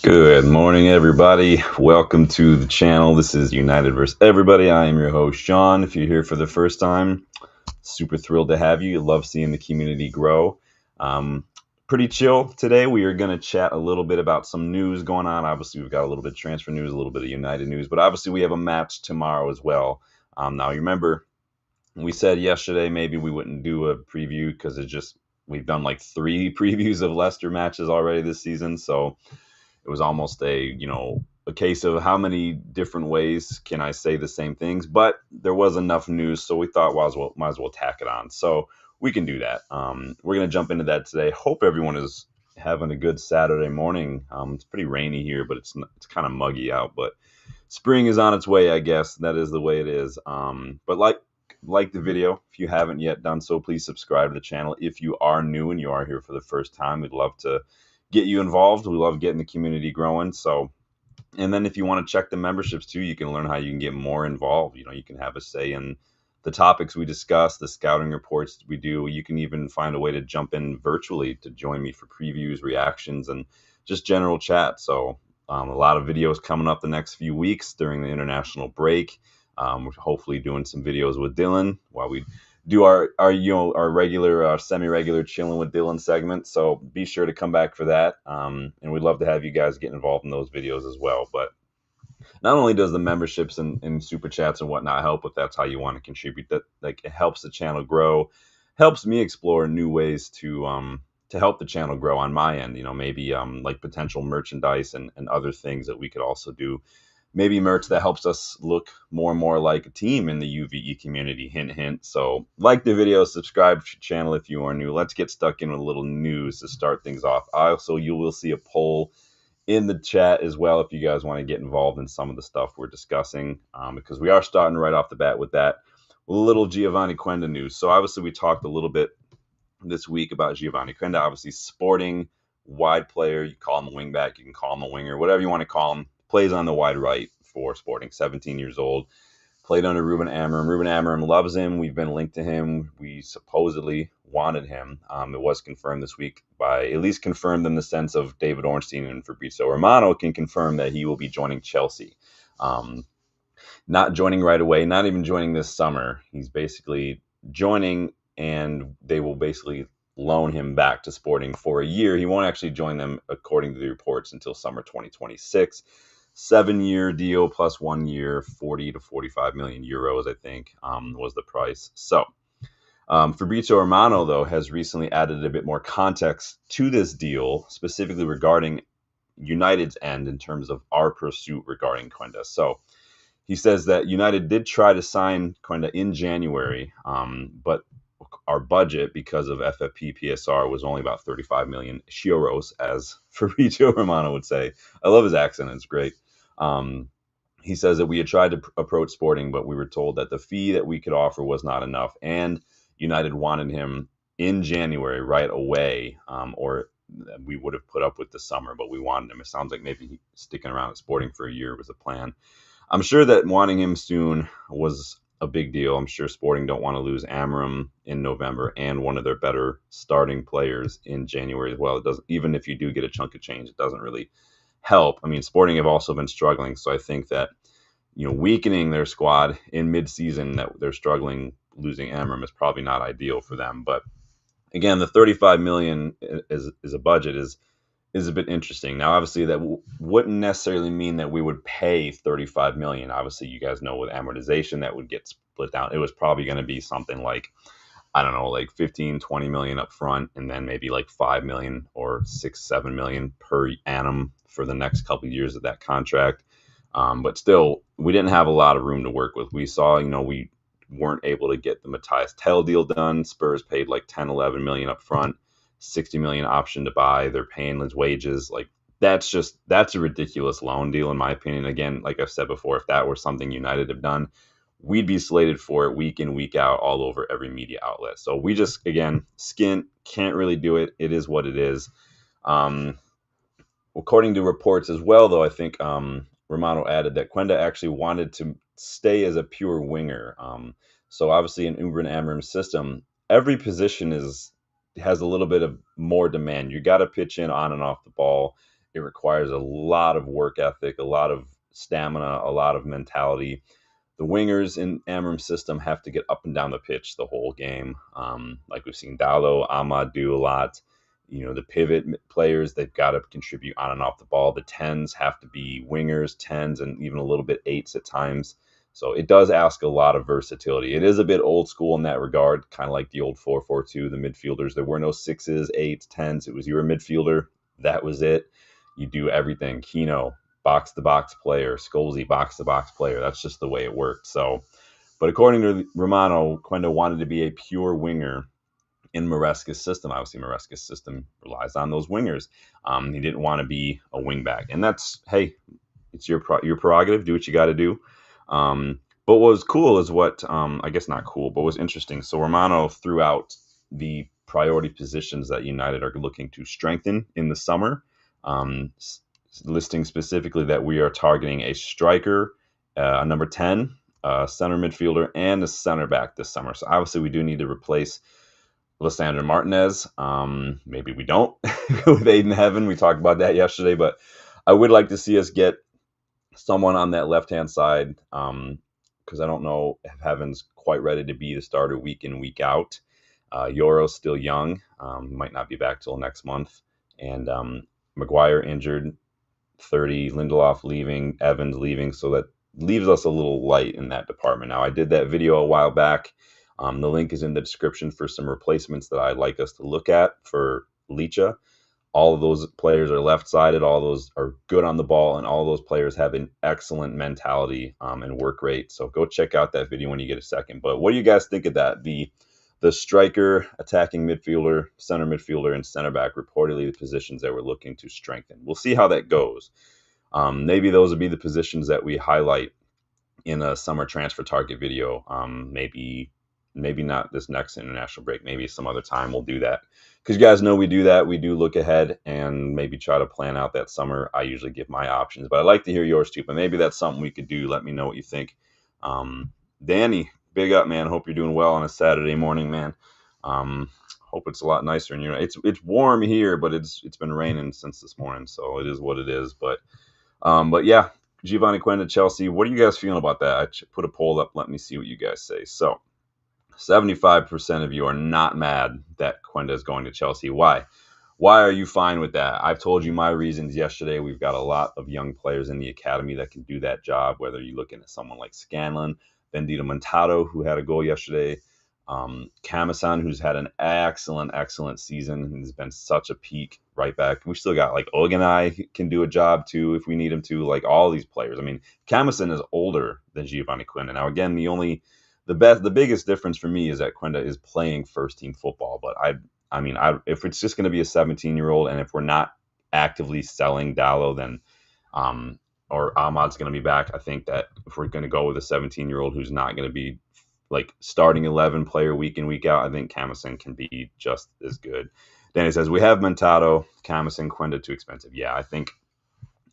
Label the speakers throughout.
Speaker 1: Good morning, everybody. Welcome to the channel. This is United vs. Everybody. I am your host, Sean. If you're here for the first time, super thrilled to have you. Love seeing the community grow. Um, Pretty chill today. We are going to chat a little bit about some news going on. Obviously, we've got a little bit of transfer news, a little bit of United news, but obviously, we have a match tomorrow as well. Now, you remember we said yesterday maybe we wouldn't do a preview because we've done like three previews of Leicester matches already this season, so it was almost a case of how many different ways can I say the same things. But there was enough news, so we thought might as well tack it on. So we can do that. We're gonna jump into that today. Hope everyone is having a good Saturday morning. It's pretty rainy here, but it's kind of muggy out. But spring is on its way, I guess. That is the way it is. But like the video if you haven't yet done so. Please subscribe to the channel if you are new and you are here for the first time. We'd love to get you involved. We love getting the community growing. So, and then if you want to check the memberships too, you can learn how you can get more involved. You can have a say in the topics we discuss, the scouting reports we do. You can even find a way to jump in virtually to join me for previews, reactions, and just general chat. So a lot of videos coming up the next few weeks during the international break. We're hopefully doing some videos with Dylan while we do our regular semi-regular chilling with Dylan segment. So be sure to come back for that. And we'd love to have you guys get involved in those videos as well. But not only does the memberships and super chats and whatnot help, if that's how you want to contribute, that like it helps the channel grow, helps me explore new ways to help the channel grow on my end. Maybe like potential merchandise and other things that we could also do. Maybe merch that helps us look more and more like a team in the UVE community. Hint, hint. So like the video, subscribe to the channel if you are new. Let's get stuck in with a little news to start things off. Also, you will see a poll in the chat as well if you guys want to get involved in some of the stuff we're discussing, because we are starting right off the bat with that little Giovanni Quenda news. So obviously we talked a little bit this week about Giovanni Quenda, obviously Sporting wide player. You call him a wingback, you can call him a winger, whatever you want to call him. Plays on the wide right for Sporting, 17 years old. Played under Ruben Amorim. Ruben Amorim loves him. We've been linked to him. We supposedly wanted him. It was confirmed this week at least confirmed in the sense of David Ornstein and Fabrizio Romano can confirm that he will be joining Chelsea. Not joining right away, not even joining this summer. He's basically joining, and they will basically loan him back to Sporting for a year. He won't actually join them, according to the reports, until summer 2026. 7-year deal plus 1 year, 40 to 45 million euros, I think, was the price. So Fabrizio Romano, though, has recently added a bit more context to this deal, specifically regarding United's end in terms of our pursuit regarding Quenda. So he says that United did try to sign Quenda in January, but our budget, because of FFP PSR, was only about 35 million euros, as Fabrizio Romano would say. I love his accent. It's great. He says that we had tried to approach Sporting, but we were told that the fee that we could offer was not enough, and United wanted him in January right away, or we would have put up with the summer, but we wanted him. It sounds like maybe sticking around at Sporting for a year was a plan. I'm sure that wanting him soon was a big deal. I'm sure Sporting don't want to lose Amorim in November and one of their better starting players in January as well. It doesn't, even if you do get a chunk of change, it doesn't really help. I mean, Sporting have also been struggling, so I think that weakening their squad in mid-season, that they're struggling, losing Amorim is probably not ideal for them. But again, the 35 million is a budget is a bit interesting. Now, obviously, that wouldn't necessarily mean that we would pay 35 million. Obviously, you guys know with amortization that would get split down. It was probably going to be something like, I don't know, like 15, 20 million up front, and then maybe like 5 million or 6, 7 million per annum for the next couple of years of that contract. But still, we didn't have a lot of room to work with. We saw, we weren't able to get the Matthias Tell deal done. Spurs paid like 10, 11 million up front, 60 million option to buy. They're paying his wages. Like that's a ridiculous loan deal, in my opinion. Again, like I've said before, if that were something United have done, we'd be slated for it week in, week out, all over every media outlet. So we just, again, can't really do it. It is what it is. According to reports as well, though, I think Romano added that Quenda actually wanted to stay as a pure winger. So obviously in Ruben Amorim's system, every position has a little bit of more demand. You got to pitch in on and off the ball. It requires a lot of work ethic, a lot of stamina, a lot of mentality. The wingers in Amorim's system have to get up and down the pitch the whole game. Like we've seen Dallo, Ahmad do a lot. The pivot players, they've got to contribute on and off the ball. The 10s have to be wingers, 10s, and even a little bit 8s at times. So it does ask a lot of versatility. It is a bit old school in that regard, kind of like the old 4-4-2, the midfielders. There were no 6s, 8s, 10s. It was you were a midfielder. That was it. You do everything. Kino, box-to-box player. Scholzi, box-to-box player. That's just the way it worked. So, but according to Romano, Quenda wanted to be a pure winger in Maresca's system. Obviously, Maresca's system relies on those wingers. He didn't want to be a wingback. And that's, hey, it's your prerogative. Do what you got to do. But what was cool is what, I guess not cool, but was interesting. So Romano threw out the priority positions that United are looking to strengthen in the summer, listing specifically that we are targeting a striker, a number 10, a center midfielder, and a center back this summer. So obviously we do need to replace Lissandro Martinez. Maybe we don't with Aiden Heaven. We talked about that yesterday, but I would like to see us get someone on that left-hand side, because I don't know if Heaven's quite ready to be the starter week in, week out. Yoro's still young, might not be back till next month. And Maguire injured, 30, Lindelof leaving, Evans leaving, so that leaves us a little light in that department. Now, I did that video a while back. The link is in the description for some replacements that I'd like us to look at for Licha. All of those players are left-sided. All those are good on the ball, and all those players have an excellent mentality and work rate. So go check out that video when you get a second. But what do you guys think of that? The striker, attacking midfielder, center midfielder, and center back, reportedly the positions that we're looking to strengthen. We'll see how that goes. Maybe those would be the positions that we highlight in a summer transfer target video. Maybe not this next international break. Maybe some other time we'll do that. Because you guys know we do that. We do look ahead and maybe try to plan out that summer. I usually give my options, but I'd like to hear yours too. But maybe that's something we could do. Let me know what you think. Danny, big up, man. Hope you're doing well on a Saturday morning, man. Hope it's a lot nicer. And it's warm here, but it's been raining since this morning, so it is what it is. But yeah, Giovanni Quenda, Chelsea. What are you guys feeling about that? I put a poll up. Let me see what you guys say. So 75% of you are not mad that Quenda is going to Chelsea. Why? Why are you fine with that? I've told you my reasons yesterday. We've got a lot of young players in the academy that can do that job, whether you're looking at someone like Scanlon, Bendito Montado, who had a goal yesterday, Kamasan, who's had an excellent season. He's been such a peak right back. We still got like Oganai can do a job too if we need him to, like all these players. I mean, Kamasan is older than Giovanni Quenda. Now, again, the biggest difference for me is that Quenda is playing first team football. But if it's just going to be a 17-year-old, and if we're not actively selling Dallo, then or Ahmad's going to be back, I think that if we're going to go with a 17-year-old who's not going to be like starting 11 player week in, week out, I think Kamasan can be just as good. Danny says, we have Montado, Kamasan, Quenda too expensive. Yeah, I think,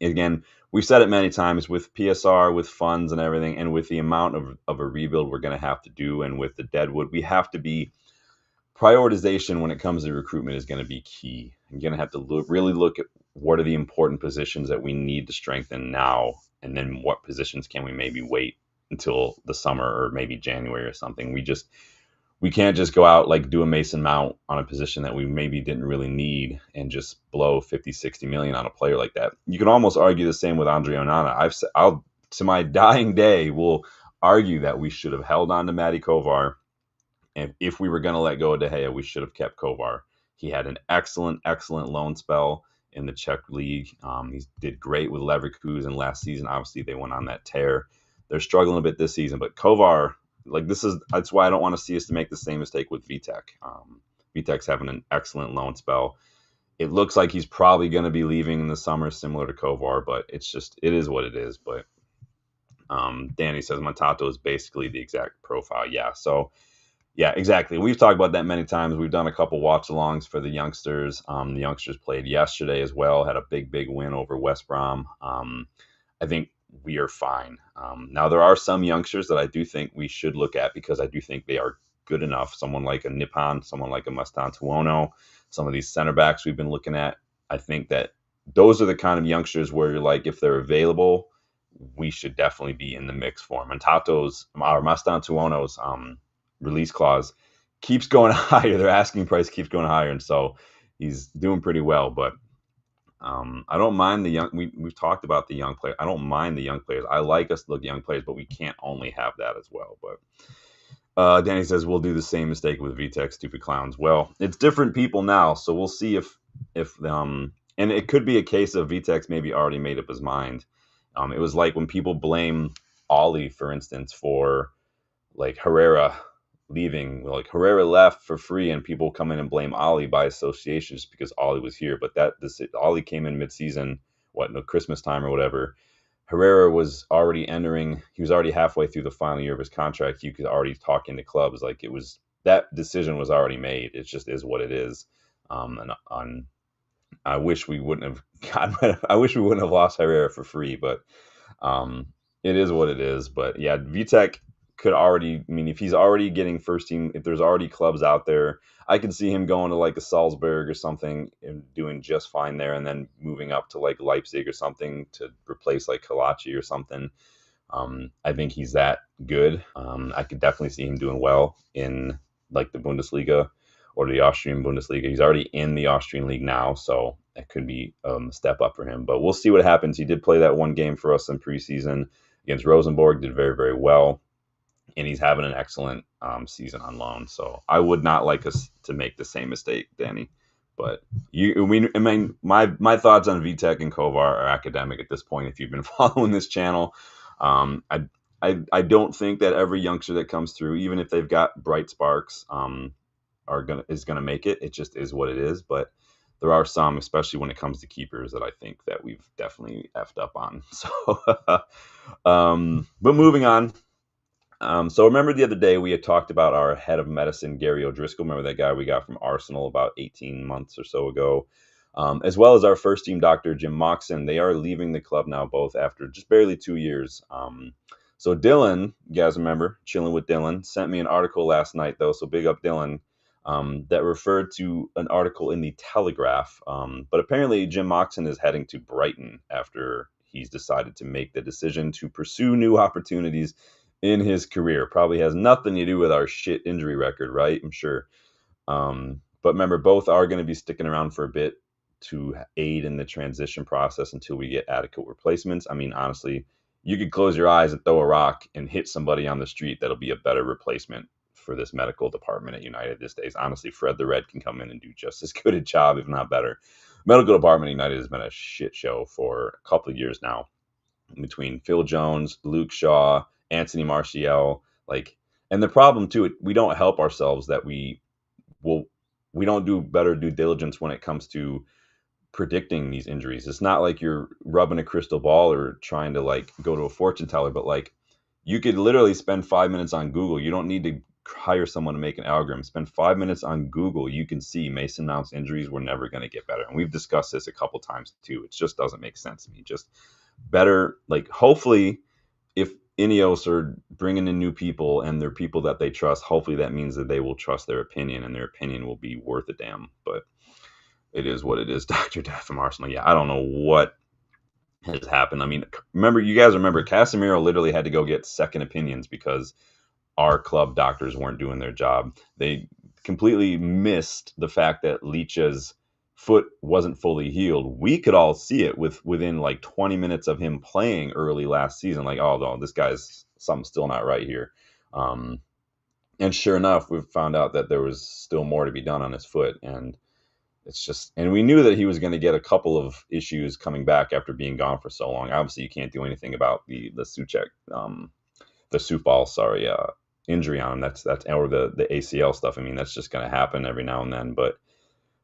Speaker 1: again, we've said it many times with PSR, with funds and everything, and with the amount of a rebuild we're going to have to do, and with the deadwood, we have to be prioritization when it comes to recruitment is going to be key. You're going to have to really look at what are the important positions that we need to strengthen now, and then what positions can we maybe wait until the summer or maybe January or something. We can't just go out like do a Mason Mount on a position that we maybe didn't really need and just blow 50, 60 million on a player like that. You can almost argue the same with Andre Onana. I'll to my dying day will argue that we should have held on to Matty Kovar. And if we were going to let go of De Gea, we should have kept Kovar. He had an excellent loan spell in the Czech league. He did great with Leverkusen last season. Obviously, they went on that tear. They're struggling a bit this season, but Kovar, that's why I don't want to see us to make the same mistake with Vitek. Vitek's having an excellent loan spell. It looks like he's probably going to be leaving in the summer, similar to Kovar, but it is what it is. But Danny says Montato is basically the exact profile. Yeah, so yeah, exactly. We've talked about that many times. We've done a couple watch-alongs for the youngsters. The youngsters played yesterday as well, had a big win over West Brom. I think we are fine. Now, there are some youngsters that I do think we should look at because I do think they are good enough. Someone like a Nippon, someone like a Mastan Tuono, some of these center backs we've been looking at. I think that those are the kind of youngsters where you're like, if they're available, we should definitely be in the mix for him. And Tato's or Mastantuono's release clause keeps going higher. Their asking price keeps going higher, and so he's doing pretty well. But I don't mind the young. We've talked about the young players. I don't mind the young players. I like us to look young players, but we can't only have that as well. But Danny says we'll do the same mistake with VTech, stupid clowns. Well, it's different people now, so we'll see if and it could be a case of VTech's maybe already made up his mind. It was like when people blame Ollie, for instance, for like Herrera leaving. Like Herrera left for free, and people come in and blame Ollie by association just because Ollie was here. But Ollie came in mid-season, Christmas time or whatever. Herrera was already entering. He was already halfway through the final year of his contract. You could already talk into clubs. Like it was that decision was already made. It just is what it is. And on I wish we wouldn't have I wish we wouldn't have lost Herrera for free, but it is what it is. But yeah, VTech could already. I mean, if he's already getting first team, if there's already clubs out there, I can see him going to like a Salzburg or something and doing just fine there, and then moving up to like Leipzig or something to replace like Kalachi or something. I think he's that good. I could definitely see him doing well in like the Bundesliga or the Austrian Bundesliga. He's already in the Austrian league now, so it could be a step up for him. But we'll see what happens. He did play that one game for us in preseason against Rosenborg, did very, very well, and he's having an excellent season on loan. So I would not like us to make the same mistake, Danny. But my thoughts on VTech and Kovar are academic at this point. If you've been following this channel, I don't think that every youngster that comes through, even if they've got bright sparks, is gonna make it. It just is what it is. But there are some, especially when it comes to keepers, that I think that we've definitely effed up on. So, but moving on. So remember the other day we had talked about our head of medicine, Gary O'Driscoll. Remember that guy we got from Arsenal about 18 months or so ago, as well as our first team doctor, Jim Moxon. They are leaving the club now, both after just barely 2 years. So Dylan, you guys remember, chilling with Dylan, sent me an article last night, though, so big up Dylan, that referred to an article in the Telegraph. But apparently Jim Moxon is heading to Brighton after he's decided to make the decision to pursue new opportunities in his career. Probably has nothing to do with our shit injury record, right? I'm sure. But remember, both are going to be sticking around for a bit to aid in the transition process until we get adequate replacements. I mean, honestly, you could close your eyes and throw a rock and hit somebody on the street that'll be a better replacement for this medical department at United these days. Honestly, Fred the Red can come in and do just as good a job, if not better. Medical department at United has been a shit show for a couple of years now, between Phil Jones, Luke Shaw, Anthony Martial, and the problem too, we don't help ourselves that we don't do better due diligence when it comes to predicting these injuries. It's not like you're rubbing a crystal ball or trying to go to a fortune teller, but you could literally spend 5 minutes on Google. You don't need to hire someone to make an algorithm. Spend 5 minutes on Google. You can see Mason Mount's injuries were never going to get better. And we've discussed this a couple times too. It just doesn't make sense to me. Just better, hopefully if Ineos are bringing in new people and they're people that they trust, hopefully that means that they will trust their opinion and their opinion will be worth a damn. But it is what it is. Dr. Death from Arsenal. Yeah, I don't know what has happened. I mean, you guys remember Casemiro literally had to go get second opinions because our club doctors weren't doing their job. They completely missed the fact that Leach's foot wasn't fully healed. We could all see it within 20 minutes of him playing early last season. Oh no, this guy's something's still not right here. And sure enough, we found out that there was still more to be done on his foot. And and we knew that he was going to get a couple of issues coming back after being gone for so long. Obviously, you can't do anything about the Suchek, the Supal, injury on him. That's or the ACL stuff. I mean, that's just going to happen every now and then. But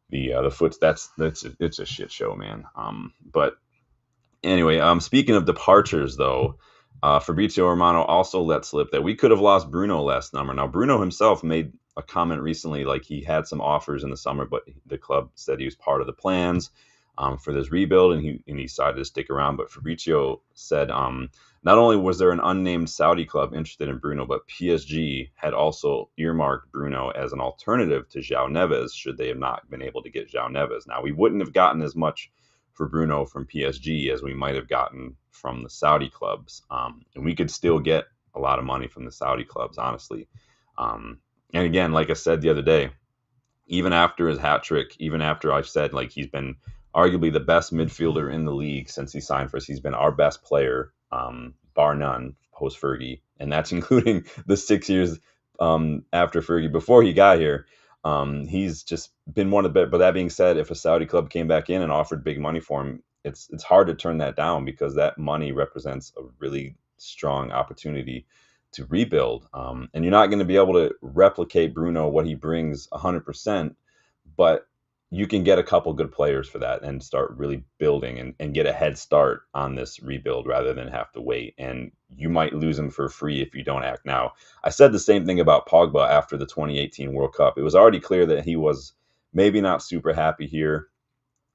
Speaker 1: the foot, it's a shit show, man. But anyway, speaking of departures, though, Fabrizio Romano also let slip that we could have lost Bruno last summer. Now, Bruno himself made a comment recently, he had some offers in the summer, but the club said he was part of the plans for this rebuild, and he decided to stick around. But Fabrizio said not only was there an unnamed Saudi club interested in Bruno, but PSG had also earmarked Bruno as an alternative to João Neves should they have not been able to get João Neves. Now, we wouldn't have gotten as much for Bruno from PSG as we might have gotten from the Saudi clubs. And we could still get a lot of money from the Saudi clubs, honestly. And again, like I said the other day, even after his hat trick, even after I've said like he's been arguably the best midfielder in the league since he signed for us, he's been our best player, bar none, post Fergie, and that's including the 6 years after Fergie before he got here. He's just been one of the. But that being said, if a Saudi club came back in and offered big money for him, it's hard to turn that down because that money represents a really strong opportunity to rebuild. And you're not going to be able to replicate Bruno what he brings 100%, but you can get a couple good players for that and start really building and get a head start on this rebuild rather than have to wait. And you might lose him for free if you don't act now. I said the same thing about Pogba after the 2018 World Cup. It was already clear that he was maybe not super happy here.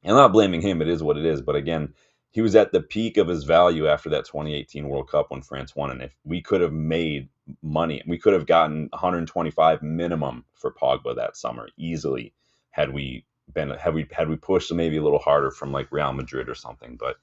Speaker 1: And I'm not blaming him. It is what it is. But again, he was at the peak of his value after that 2018 World Cup when France won. And if we could have made money, we could have gotten 125 minimum for Pogba that summer easily had we pushed maybe a little harder from like Real Madrid or something. But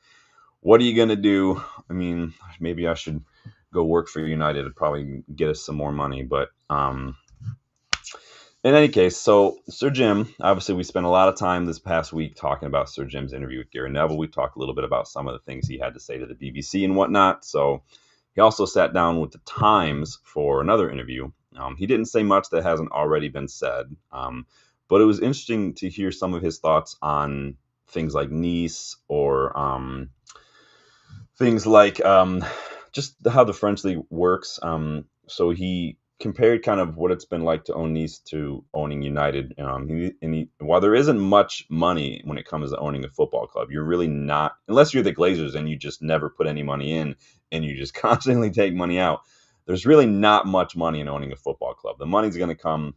Speaker 1: what are you going to do? I mean, maybe I should go work for United to probably get us some more money. But in any case, so Sir Jim, obviously we spent a lot of time this past week talking about Sir Jim's interview with Gary Neville. We talked a little bit about some of the things he had to say to the BBC and whatnot. So he also sat down with the Times for another interview. He didn't say much that hasn't already been said, but it was interesting to hear some of his thoughts on things like Nice or things like just how the French league works. So he compared kind of what it's been like to own Nice to owning United. While there isn't much money when it comes to owning a football club, you're really not, unless you're the Glazers and you just never put any money in and you just constantly take money out. There's really not much money in owning a football club. The money's going to come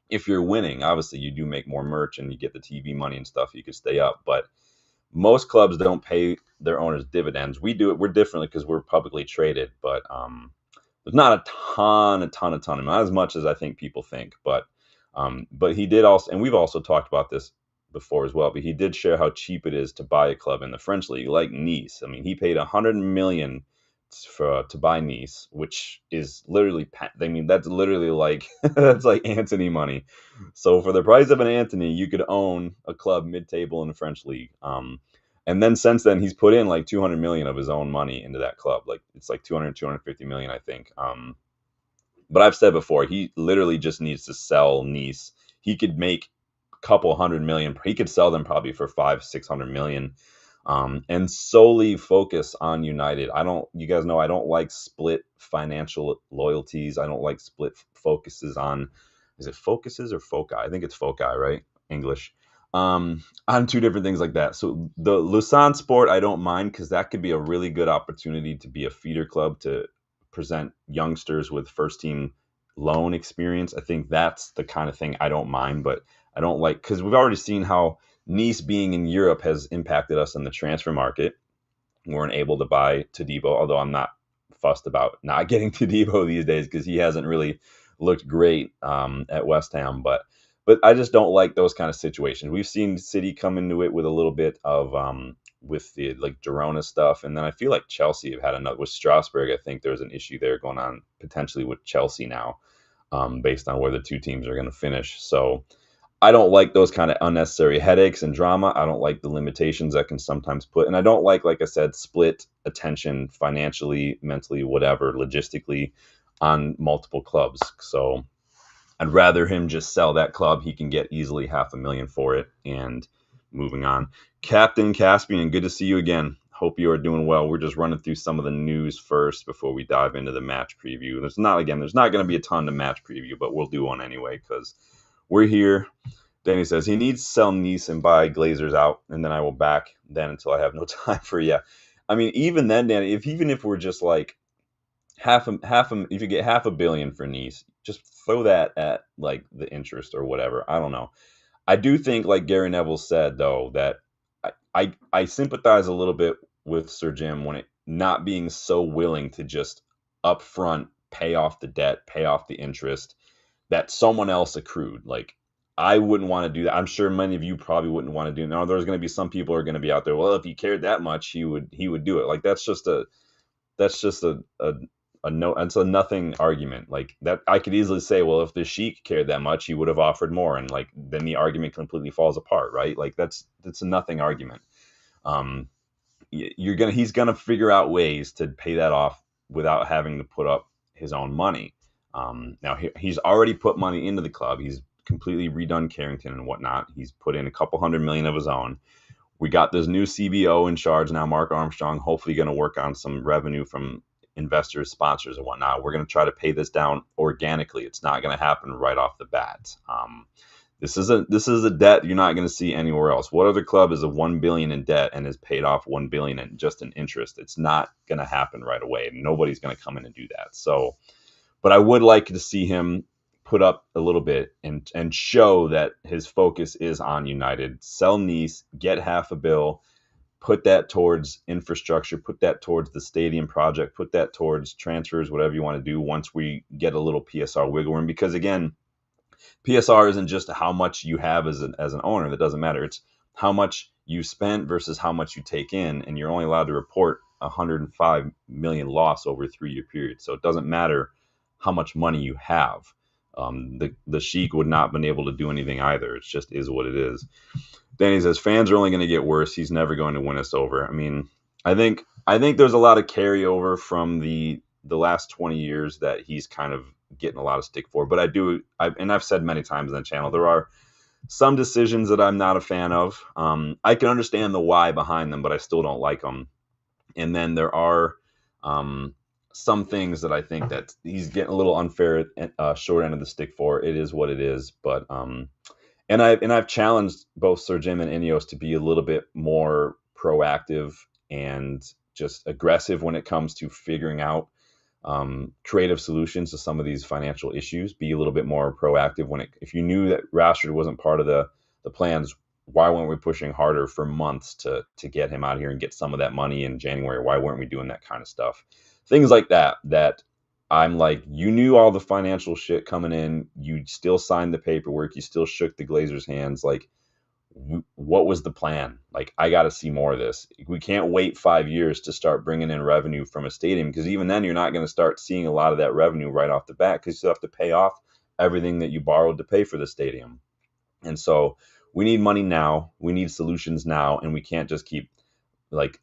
Speaker 1: if you're winning. Obviously, you do make more merch and you get the TV money and stuff. You could stay up, but most clubs don't pay their owners dividends. We do it. We're differently because we're publicly traded, but there's not a ton, not as much as I think people think, but he did also, and we've also talked about this before as well, but he did share how cheap it is to buy a club in the French league, like Nice. I mean, he paid 100 million to buy Nice, which is literally, I mean, that's literally like, that's like Anthony money. So for the price of an Anthony, you could own a club mid-table in the French league. And then since then, he's put in like 200 million of his own money into that club. Like it's like 250 million, I think. But I've said before, he literally just needs to sell Nice. He could make a couple hundred million. He could sell them probably for 500-600 million, and solely focus on United. You guys know I don't like split financial loyalties. I don't like split focuses on, is it focuses or foci? I think it's foci, right? English. On two different things like that. So the Lausanne Sport, I don't mind because that could be a really good opportunity to be a feeder club to present youngsters with first team loan experience. I think that's the kind of thing I don't mind, but I don't like, because we've already seen how Nice being in Europe has impacted us in the transfer market. We weren't able to buy Todibo, although I'm not fussed about not getting Todibo these days because he hasn't really looked great at West Ham, but I just don't like those kind of situations. We've seen City come into it with a little bit of with the like Girona stuff, and then I feel like Chelsea have had another with Strasbourg. I think there's an issue there going on potentially with Chelsea now, based on where the two teams are going to finish. So I don't like those kind of unnecessary headaches and drama. I don't like the limitations that can sometimes put, and I don't like I said, split attention financially, mentally, whatever, logistically on multiple clubs. So I'd rather him just sell that club. He can get easily $500,000 for it. And moving on, Captain Caspian, good to see you again. Hope you are doing well. We're just running through some of the news first before we dive into the match preview. There's not going to be a ton to match preview, but we'll do one anyway because we're here. Danny says he needs to sell Nice and buy Glazers out, and then I will back then until I have no time for you. I mean, even then, Danny, even if we're just like if you get $500 million for Nice, just throw that at like the interest or whatever. I don't know. I do think, like Gary Neville said, though, that I sympathize a little bit with Sir Jim when it not being so willing to just upfront pay off the debt, pay off the interest that someone else accrued. Like I wouldn't want to do that. I'm sure many of you probably wouldn't want to do. Now, there's going to be some people who are going to be out there. Well, if he cared that much, he would do it. Like that's just a no. It's a nothing argument. Like that, I could easily say, well, if the Sheik cared that much, he would have offered more, and like then the argument completely falls apart, right? Like that's a nothing argument. Um, he's gonna figure out ways to pay that off without having to put up his own money. Now he's already put money into the club. He's completely redone Carrington and whatnot. He's put in a couple hundred million of his own. We got this new CBO in charge now, Mark Armstrong, hopefully going to work on some revenue from investors, sponsors, and whatnot. We're going to try to pay this down organically. It's not going to happen right off the bat. This is a debt you're not going to see anywhere else. What other club is a $1 billion in debt and has paid off $1 billion in just in interest? It's not going to happen right away. Nobody's going to come in and do that. So, but I would like to see him put up a little bit and show that his focus is on United. Sell Nice, get half a bill, put that towards infrastructure, put that towards the stadium project, put that towards transfers, whatever you want to do once we get a little PSR wiggle room. Because again, PSR isn't just how much you have as an owner. That doesn't matter. It's how much you spent versus how much you take in, and you're only allowed to report 105 million loss over a 3-year period. So it doesn't matter how much money you have. The Sheik would not have been able to do anything either. It just is what it is. Danny says fans are only going to get worse. He's never going to win us over. I mean, I think there's a lot of carryover from the last 20 years that he's kind of getting a lot of stick for. But I've said many times on the channel, there are some decisions that I'm not a fan of. I can understand the why behind them, but I still don't like them. And then there are some things that I think that he's getting a little unfair, short end of the stick for. It is what it is. But and I've challenged both Sir Jim and Ineos to be a little bit more proactive and just aggressive when it comes to figuring out creative solutions to some of these financial issues. Be a little bit more proactive if you knew that Rashford wasn't part of the plans. Why weren't we pushing harder for months to get him out here and get some of that money in January? Why weren't we doing that kind of stuff? Things like that I'm like, you knew all the financial shit coming in. You still signed the paperwork. You still shook the Glazers' hands. Like, what was the plan? Like, I got to see more of this. We can't wait 5 years to start bringing in revenue from a stadium, because even then you're not going to start seeing a lot of that revenue right off the bat, because you still have to pay off everything that you borrowed to pay for the stadium. And so we need money now. We need solutions now, and we can't just keep like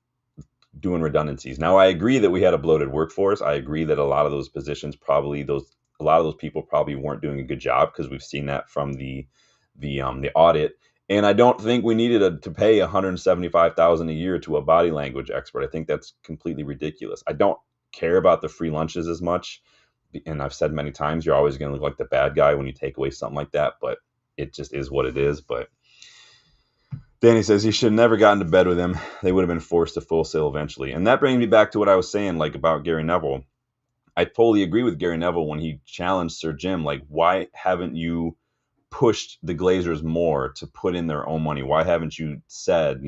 Speaker 1: doing redundancies. Now, I agree that we had a bloated workforce. I agree that a lot of those positions a lot of those people probably weren't doing a good job, because we've seen that from the audit. And I don't think we needed to pay $175,000 a year to a body language expert. I think that's completely ridiculous. I don't care about the free lunches as much. And I've said many times, you're always going to look like the bad guy when you take away something like that, but it just is what it is. But Danny says he should have never gotten to bed with him. They would have been forced to full sail eventually. And that brings me back to what I was saying, like about Gary Neville. I totally agree with Gary Neville when he challenged Sir Jim, like, why haven't you pushed the Glazers more to put in their own money? Why haven't you said,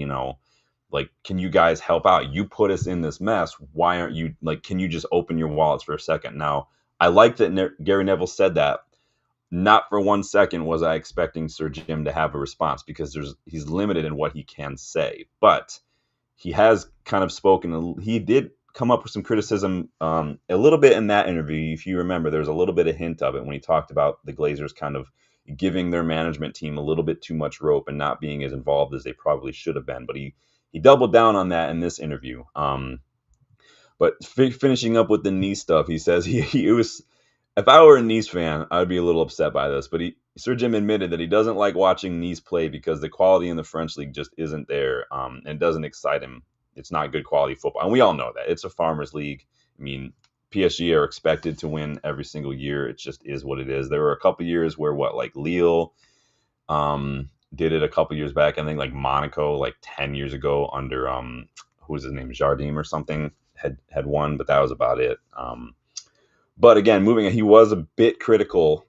Speaker 1: like, can you guys help out? You put us in this mess. Why aren't you, like, can you just open your wallets for a second? Now, I like that Gary Neville said that. Not for 1 second was I expecting Sir Jim to have a response, because he's limited in what he can say. But he has kind of spoken. He did come up with some criticism a little bit in that interview. If you remember, there was a little bit of hint of it when he talked about the Glazers kind of giving their management team a little bit too much rope and not being as involved as they probably should have been. But he doubled down on that in this interview. But finishing up with the Nice stuff, he says it was, if I were a Nice fan, I'd be a little upset by this. But Sir Jim admitted that he doesn't like watching Nice play because the quality in the French league just isn't there, and doesn't excite him. It's not good quality football. And we all know that. It's a farmers league. I mean, PSG are expected to win every single year. It just is what it is. There were a couple years where like Lille did it a couple years back. I think like Monaco, like 10 years ago under, who was his name? Jardim or something had won, but that was about it. But again, moving on, he was a bit critical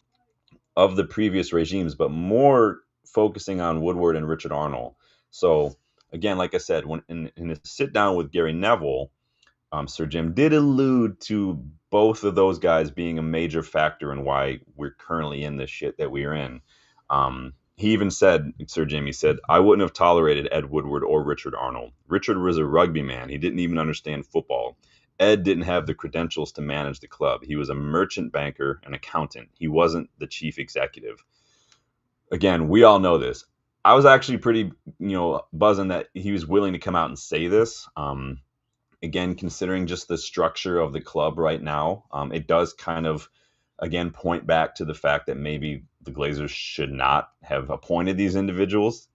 Speaker 1: of the previous regimes, but more focusing on Woodward and Richard Arnold. So again, like I said, when in a sit down with Gary Neville, Sir Jim did allude to both of those guys being a major factor in why we're currently in this shit that we're in. He even said, Sir Jimmy said, I wouldn't have tolerated Ed Woodward or Richard Arnold. Richard was a rugby man. He didn't even understand football. Ed didn't have the credentials to manage the club. He was a merchant banker, an accountant. He wasn't the chief executive. Again, we all know this. I was actually pretty, buzzing that he was willing to come out and say this. Again, considering just the structure of the club right now, it does kind of, again, point back to the fact that maybe the Glazers should not have appointed these individuals.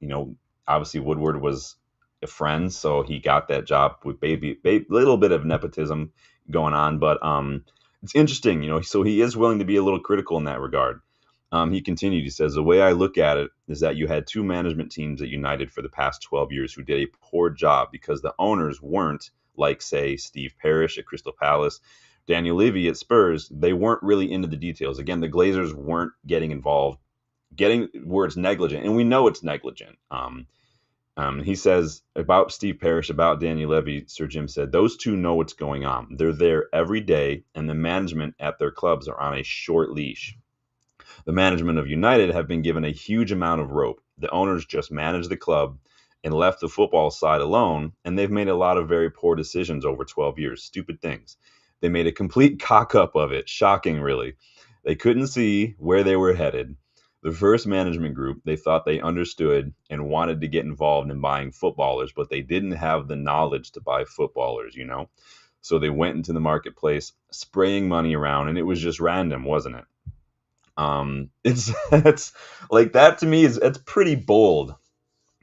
Speaker 1: Obviously Woodward was a friend, so he got that job with little bit of nepotism going on. But it's interesting, so he is willing to be a little critical in that regard. He continued, he says, the way I look at it is that you had two management teams at United for the past 12 years who did a poor job because the owners weren't like, say, Steve Parish at Crystal Palace, Daniel Levy at Spurs. They weren't really into the details. Again, the Glazers weren't getting involved, getting where it's negligent, and we know it's negligent. He says about Steve Parish, about Daniel Levy, Sir Jim said, those two know what's going on. They're there every day, and the management at their clubs are on a short leash. The management of United have been given a huge amount of rope. The owners just manage the club and left the football side alone, and they've made a lot of very poor decisions over 12 years. Stupid things. They made a complete cock-up of it. Shocking, really. They couldn't see where they were headed. The first management group, they thought they understood and wanted to get involved in buying footballers, but they didn't have the knowledge to buy footballers, So they went into the marketplace, spraying money around, and it was just random, wasn't it? It's like that to me it's pretty bold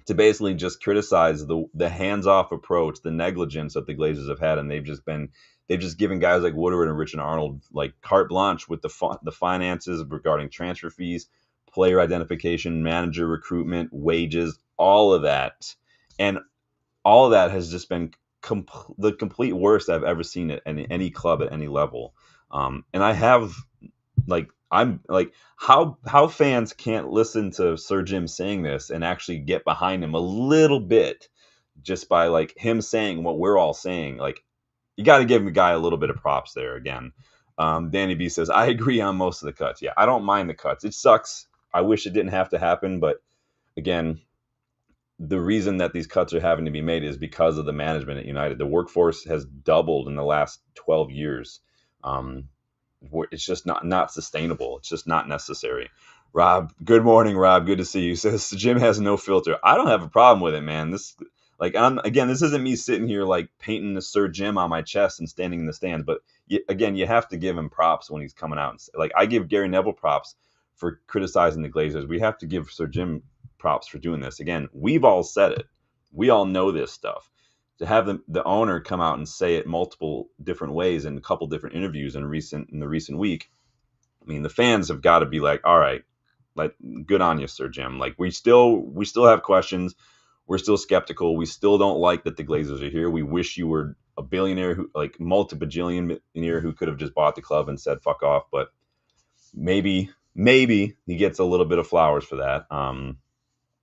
Speaker 1: to basically just criticize the hands-off approach, the negligence that the Glazers have had, and they've just given guys like Woodward and Richard Arnold like carte blanche with the finances regarding transfer fees, player identification, manager recruitment, wages, all of that, and all of that has just been the complete worst I've ever seen at any club at any level. And I have I'm like how fans can't listen to Sir Jim saying this and actually get behind him a little bit just by like him saying what we're all saying. Like you got to give the guy a little bit of props there again. Danny B says, I agree on most of the cuts. Yeah, I don't mind the cuts. It sucks. I wish it didn't have to happen. But again, the reason that these cuts are having to be made is because of the management at United. The workforce has doubled in the last 12 years. It's just not sustainable. It's just not necessary. Rob, good morning, Rob. Good to see you. Says Jim has no filter. I don't have a problem with it, man. This this isn't me sitting here like painting the Sir Jim on my chest and standing in the stands. But you have to give him props when he's coming out. And I give Gary Neville props for criticizing the Glazers. We have to give Sir Jim props for doing this. Again, we've all said it. We all know this stuff. To have the owner come out and say it multiple different ways in a couple different interviews in the recent week, I mean, the fans have got to be like, all right, like, good on you, Sir Jim. Like, we still have questions. We're still skeptical. We still don't like that the Glazers are here. We wish you were a billionaire multi-bajillion millionaire who could have just bought the club and said fuck off. But maybe he gets a little bit of flowers for that.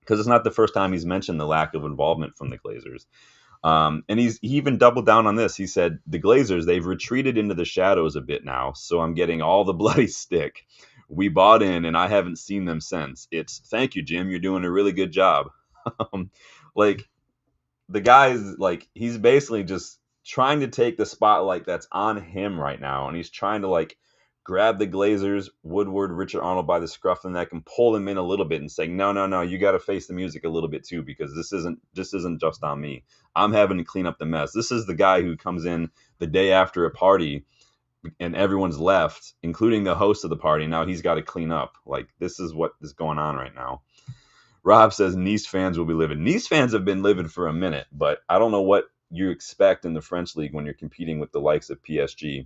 Speaker 1: Because it's not the first time he's mentioned the lack of involvement from the Glazers. And he even doubled down on this. He said, the Glazers, they've retreated into the shadows a bit now, so I'm getting all the bloody stick. We bought in, and I haven't seen them since. It's, thank you, Jim. You're doing a really good job. The guy's he's basically just trying to take the spotlight that's on him right now, and he's trying to grab the Glazers, Woodward, Richard Arnold by the scruff of the neck and pull them in a little bit and say, no, you got to face the music a little bit too, because this isn't just on me. I'm having to clean up the mess. This is the guy who comes in the day after a party and everyone's left, including the host of the party. Now he's got to clean up. This is what is going on right now. Rob says Nice fans will be livid. Nice fans have been livid for a minute, but I don't know what you expect in the French league when you're competing with the likes of PSG.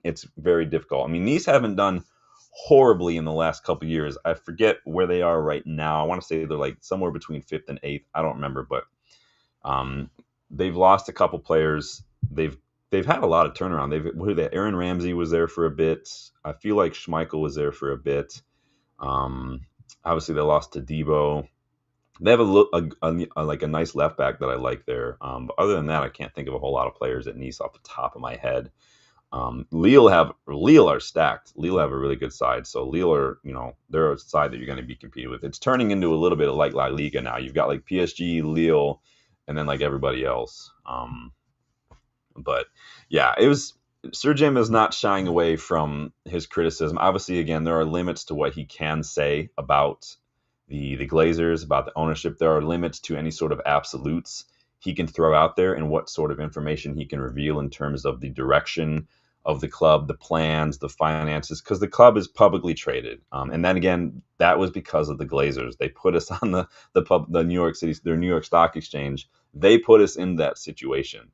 Speaker 1: It's very difficult. I mean, Nice haven't done horribly in the last couple of years. I forget where they are right now. I want to say they're somewhere between 5th and 8th. I don't remember, but they've lost a couple players. They've had a lot of turnaround. Aaron Ramsey was there for a bit. I feel like Schmeichel was there for a bit. Obviously, they lost to Debo. They have a nice left back that I like there. But other than that, I can't think of a whole lot of players at Nice off the top of my head. Lille are stacked. Lille have a really good side. So Lille are, they're a side that you're going to be competing with. It's turning into a little bit of like La Liga now. You've got like PSG, Lille, and then like everybody else. But yeah, it was Sir Jim is not shying away from his criticism. Obviously, again, there are limits to what he can say about the Glazers, about the ownership. There are limits to any sort of absolutes he can throw out there and what sort of information he can reveal in terms of the direction of the club, the plans, the finances, because the club is publicly traded. And then again, that was because of the Glazers. They put us on the New York City, their New York Stock Exchange. They put us in that situation.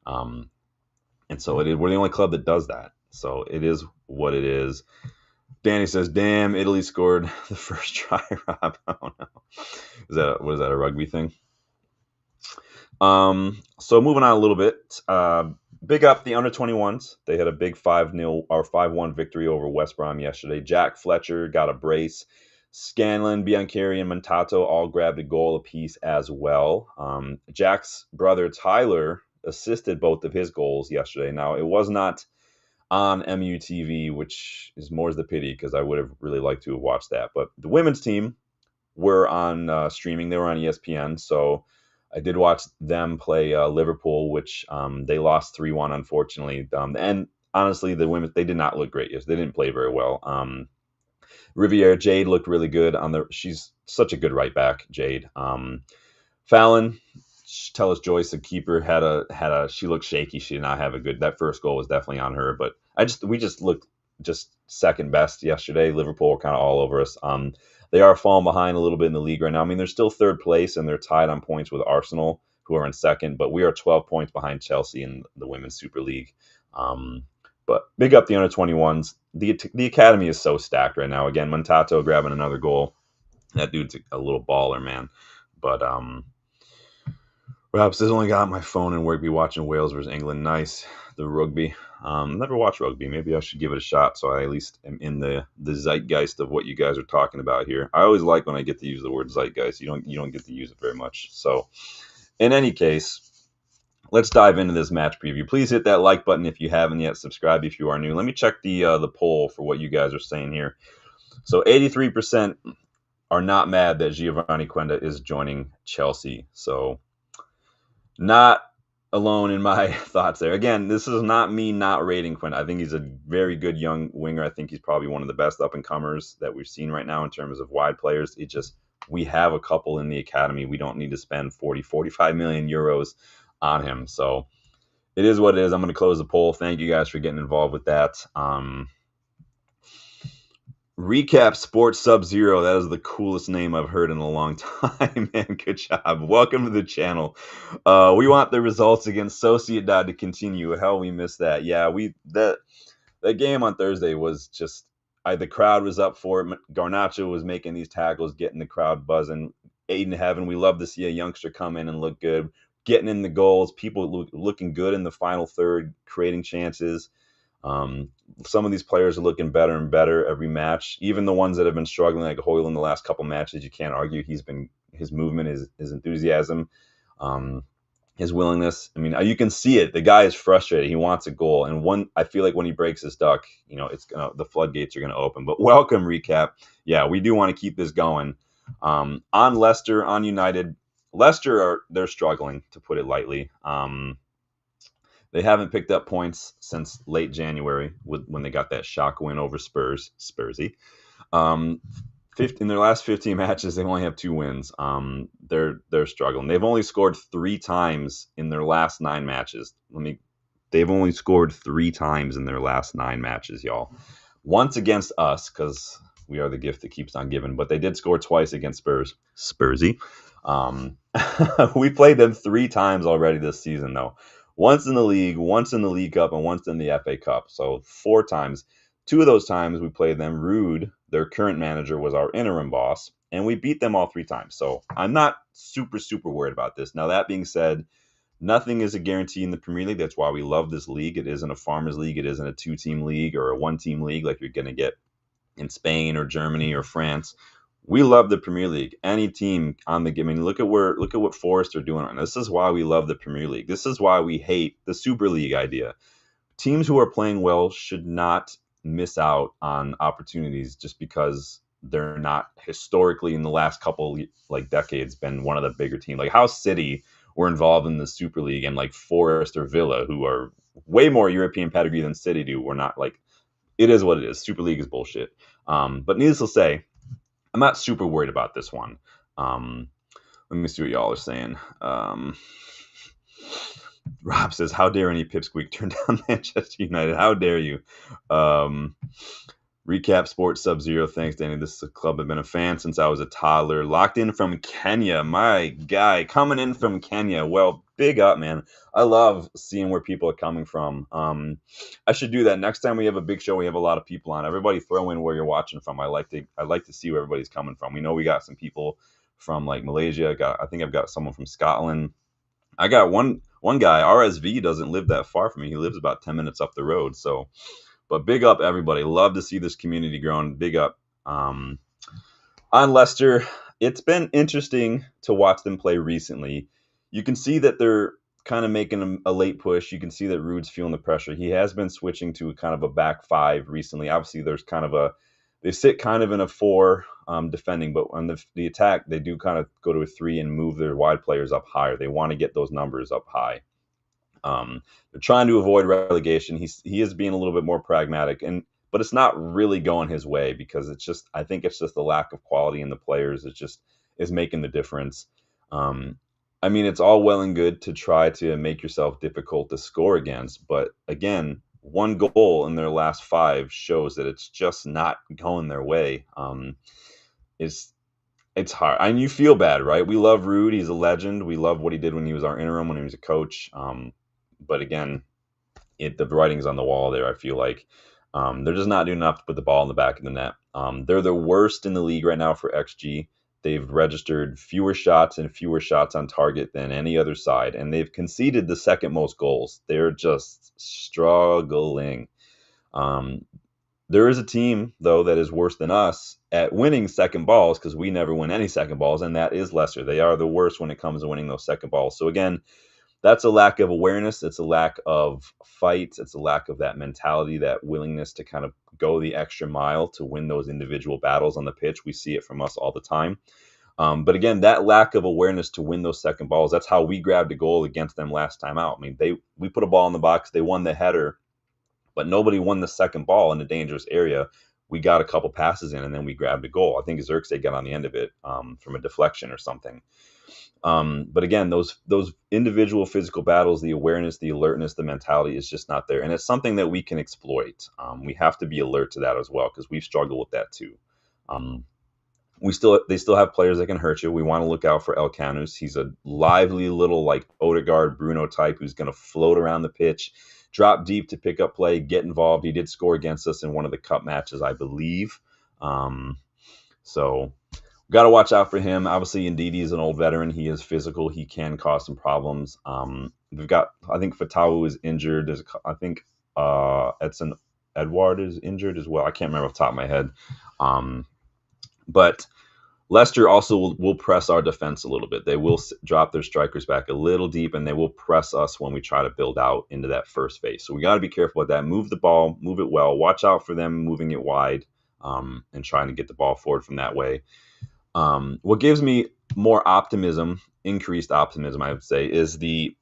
Speaker 1: And so we're the only club that does that. So it is what it is. Danny says, "Damn, Italy scored the first try, Rob." Oh no, what is that, a rugby thing? So moving on a little bit. Big up the under 21s. They had a big 5-0 or 5-1 victory over West Brom yesterday. Jack Fletcher got a brace. Scanlon, Biancheri, and Montato all grabbed a goal apiece as well. Jack's brother Tyler assisted both of his goals yesterday. Now, it was not on MUTV, which is more's the pity because I would have really liked to have watched that. But the women's team were on streaming. They were on ESPN, so I did watch them play Liverpool, which they lost 3-1, unfortunately. And honestly, the women, they did not look great. Yes, they didn't play very well. Riviere Jade looked really good she's such a good right back, Jade. Fallon, Tellis Joyce, the keeper, she looked shaky. She did not have that first goal was definitely on her, but we just looked just second best yesterday. Liverpool were kind of all over us. They are falling behind a little bit in the league right now. I mean, they're still third place and they're tied on points with Arsenal, who are in second, but we are 12 points behind Chelsea in the Women's Super League. But big up the under 21s. The academy is so stacked right now. Again, Montato grabbing another goal. That dude's a little baller, man. But Rob says, only got my phone and work be watching Wales versus England. Nice. The rugby. Never watched rugby. Maybe I should give it a shot so I at least am in the zeitgeist of what you guys are talking about here. I always like when I get to use the word zeitgeist. You don't get to use it very much. So in any case, let's dive into this match preview. Please hit that like button if you haven't yet. Subscribe if you are new. Let me check the poll for what you guys are saying here. So 83% are not mad that Giovanni Quenda is joining Chelsea. So not alone in my thoughts there. Again, this is not me not rating Quenda. I think he's a very good young winger. I think he's probably one of the best up-and-comers that we've seen right now in terms of wide players. We have a couple in the academy. We don't need to spend 45 million euros on him. So it is what it is. I'm going to close the poll. Thank you guys for getting involved with that. Recap Sports Sub-Zero. That is the coolest name I've heard in a long time, man. Good job. Welcome to the channel. We want the results against Sociedad to continue. Hell, we missed that. Yeah, that game on Thursday was just the crowd was up for it. Garnacho was making these tackles, getting the crowd buzzing. Aiden Heaven, we love to see a youngster come in and look good, getting in the goals, people looking good in the final third, creating chances. Some of these players are looking better and better every match. Even the ones that have been struggling, like Hoyle in the last couple matches, you can't argue his movement, his enthusiasm, his willingness. I mean, you can see it. The guy is frustrated. He wants a goal. And I feel like when he breaks his duck, the floodgates are gonna open. But welcome, Recap. Yeah, we do want to keep this going. On Leicester, on United. Leicester they're struggling, to put it lightly. They haven't picked up points since late January when they got that shock win over Spurs. Spursy. In their last 15 matches, they only have 2 wins. They're struggling. They've only scored 3 times in their last 9 matches. They've only scored 3 times in their last 9 matches, y'all. Once against us, because we are the gift that keeps on giving. But they did score twice against Spurs. Spursy. We played them 3 times already this season, though. Once in the league, once in the League Cup, and once in the FA Cup. So 4 times. 2 of those times we played them. Ruud, their current manager, was our interim boss, and we beat them all 3 times. So I'm not super, super worried about this. Now, that being said, nothing is a guarantee in the Premier League. That's why we love this league. It isn't a farmers league. It isn't a 2-team league or a 1-team league like you're going to get in Spain or Germany or France. We love the Premier League. Any team on the game. I mean, look at what Forest are doing. This is why we love the Premier League. This is why we hate the Super League idea. teams who are playing well should not miss out on opportunities just because they're not historically in the last couple like decades been one of the bigger teams. Like how City were involved in the Super League and like Forest or Villa, who are way more European pedigree than City do, were not like it is what it is. Super League is bullshit. But needless to say, I'm not super worried about this one. Let me see what y'all are saying. Rob says, "How dare any pipsqueak turn down Manchester United? How dare you?" Recap Sports Sub-Zero. Thanks, Danny. This is a club I've been a fan since I was a toddler. Locked in from Kenya. My guy coming in from Kenya. Well, big up, man. I love seeing where people are coming from. I should do that next time we have a big show. We have a lot of people on. Everybody throw in where you're watching from. I like to see where everybody's coming from. We know we got some people from like Malaysia. I think I've got someone from Scotland. I got one guy. RSV doesn't live that far from me. He lives about 10 minutes up the road. So. But big up, everybody. Love to see this community growing. Big up. On Leicester, it's been interesting to watch them play recently. You can see that they're kind of making a late push. You can see that Ruud's feeling the pressure. He has been switching to kind of a back five recently. Obviously, there's kind of they sit kind of in a four defending, but on the attack, they do kind of go to a three and move their wide players up higher. They want to get those numbers up high. They're trying to avoid relegation. He is being a little bit more pragmatic, but it's not really going his way because I think it's just the lack of quality in the players. It just is making the difference. I mean, it's all well and good to try to make yourself difficult to score against, but again, one goal in their last 5 shows that it's just not going their way. It's hard. And you feel bad, right? We love Ruud. He's a legend. We love what he did when he was our interim, when he was a coach. But again, the writing's on the wall there, I feel like. They're just not doing enough to put the ball in the back of the net. They're the worst in the league right now for XG. They've registered fewer shots and fewer shots on target than any other side, and they've conceded the second most goals. They're just struggling. There is a team, though, that is worse than us at winning second balls because we never win any second balls, and that is Leicester. They are the worst when it comes to winning those second balls. So again, that's a lack of awareness. It's a lack of fight. It's a lack of that mentality, that willingness to kind of go the extra mile to win those individual battles on the pitch. We see it from us all the time. But again, that lack of awareness to win those second balls, that's how we grabbed a goal against them last time out. I mean, we put a ball in the box. They won the header, but nobody won the second ball in a dangerous area. We got a couple passes in, and then we grabbed a goal. I think Xerxes got on the end of it from a deflection or something. But again, those individual physical battles, the awareness, the alertness, the mentality is just not there. And it's something that we can exploit. We have to be alert to that as well, because we've struggled with that too. They still have players that can hurt you. We want to look out for El Canus. He's a lively little like Odegaard, Bruno type who's going to float around the pitch, drop deep to pick up play, get involved. He did score against us in one of the cup matches, I believe. So got to watch out for him. Obviously, Ndidi is an old veteran. He is physical. He can cause some problems. We've got, I think Fatawu is injured. I think Edson Edouard is injured as well. I can't remember off the top of my head. But Leicester also will press our defense a little bit. They will drop their strikers back a little deep, and they will press us when we try to build out into that first phase. So we got to be careful with that. Move the ball, move it well. Watch out for them moving it wide and trying to get the ball forward from that way. What gives me more optimism, increased optimism, I would say, is the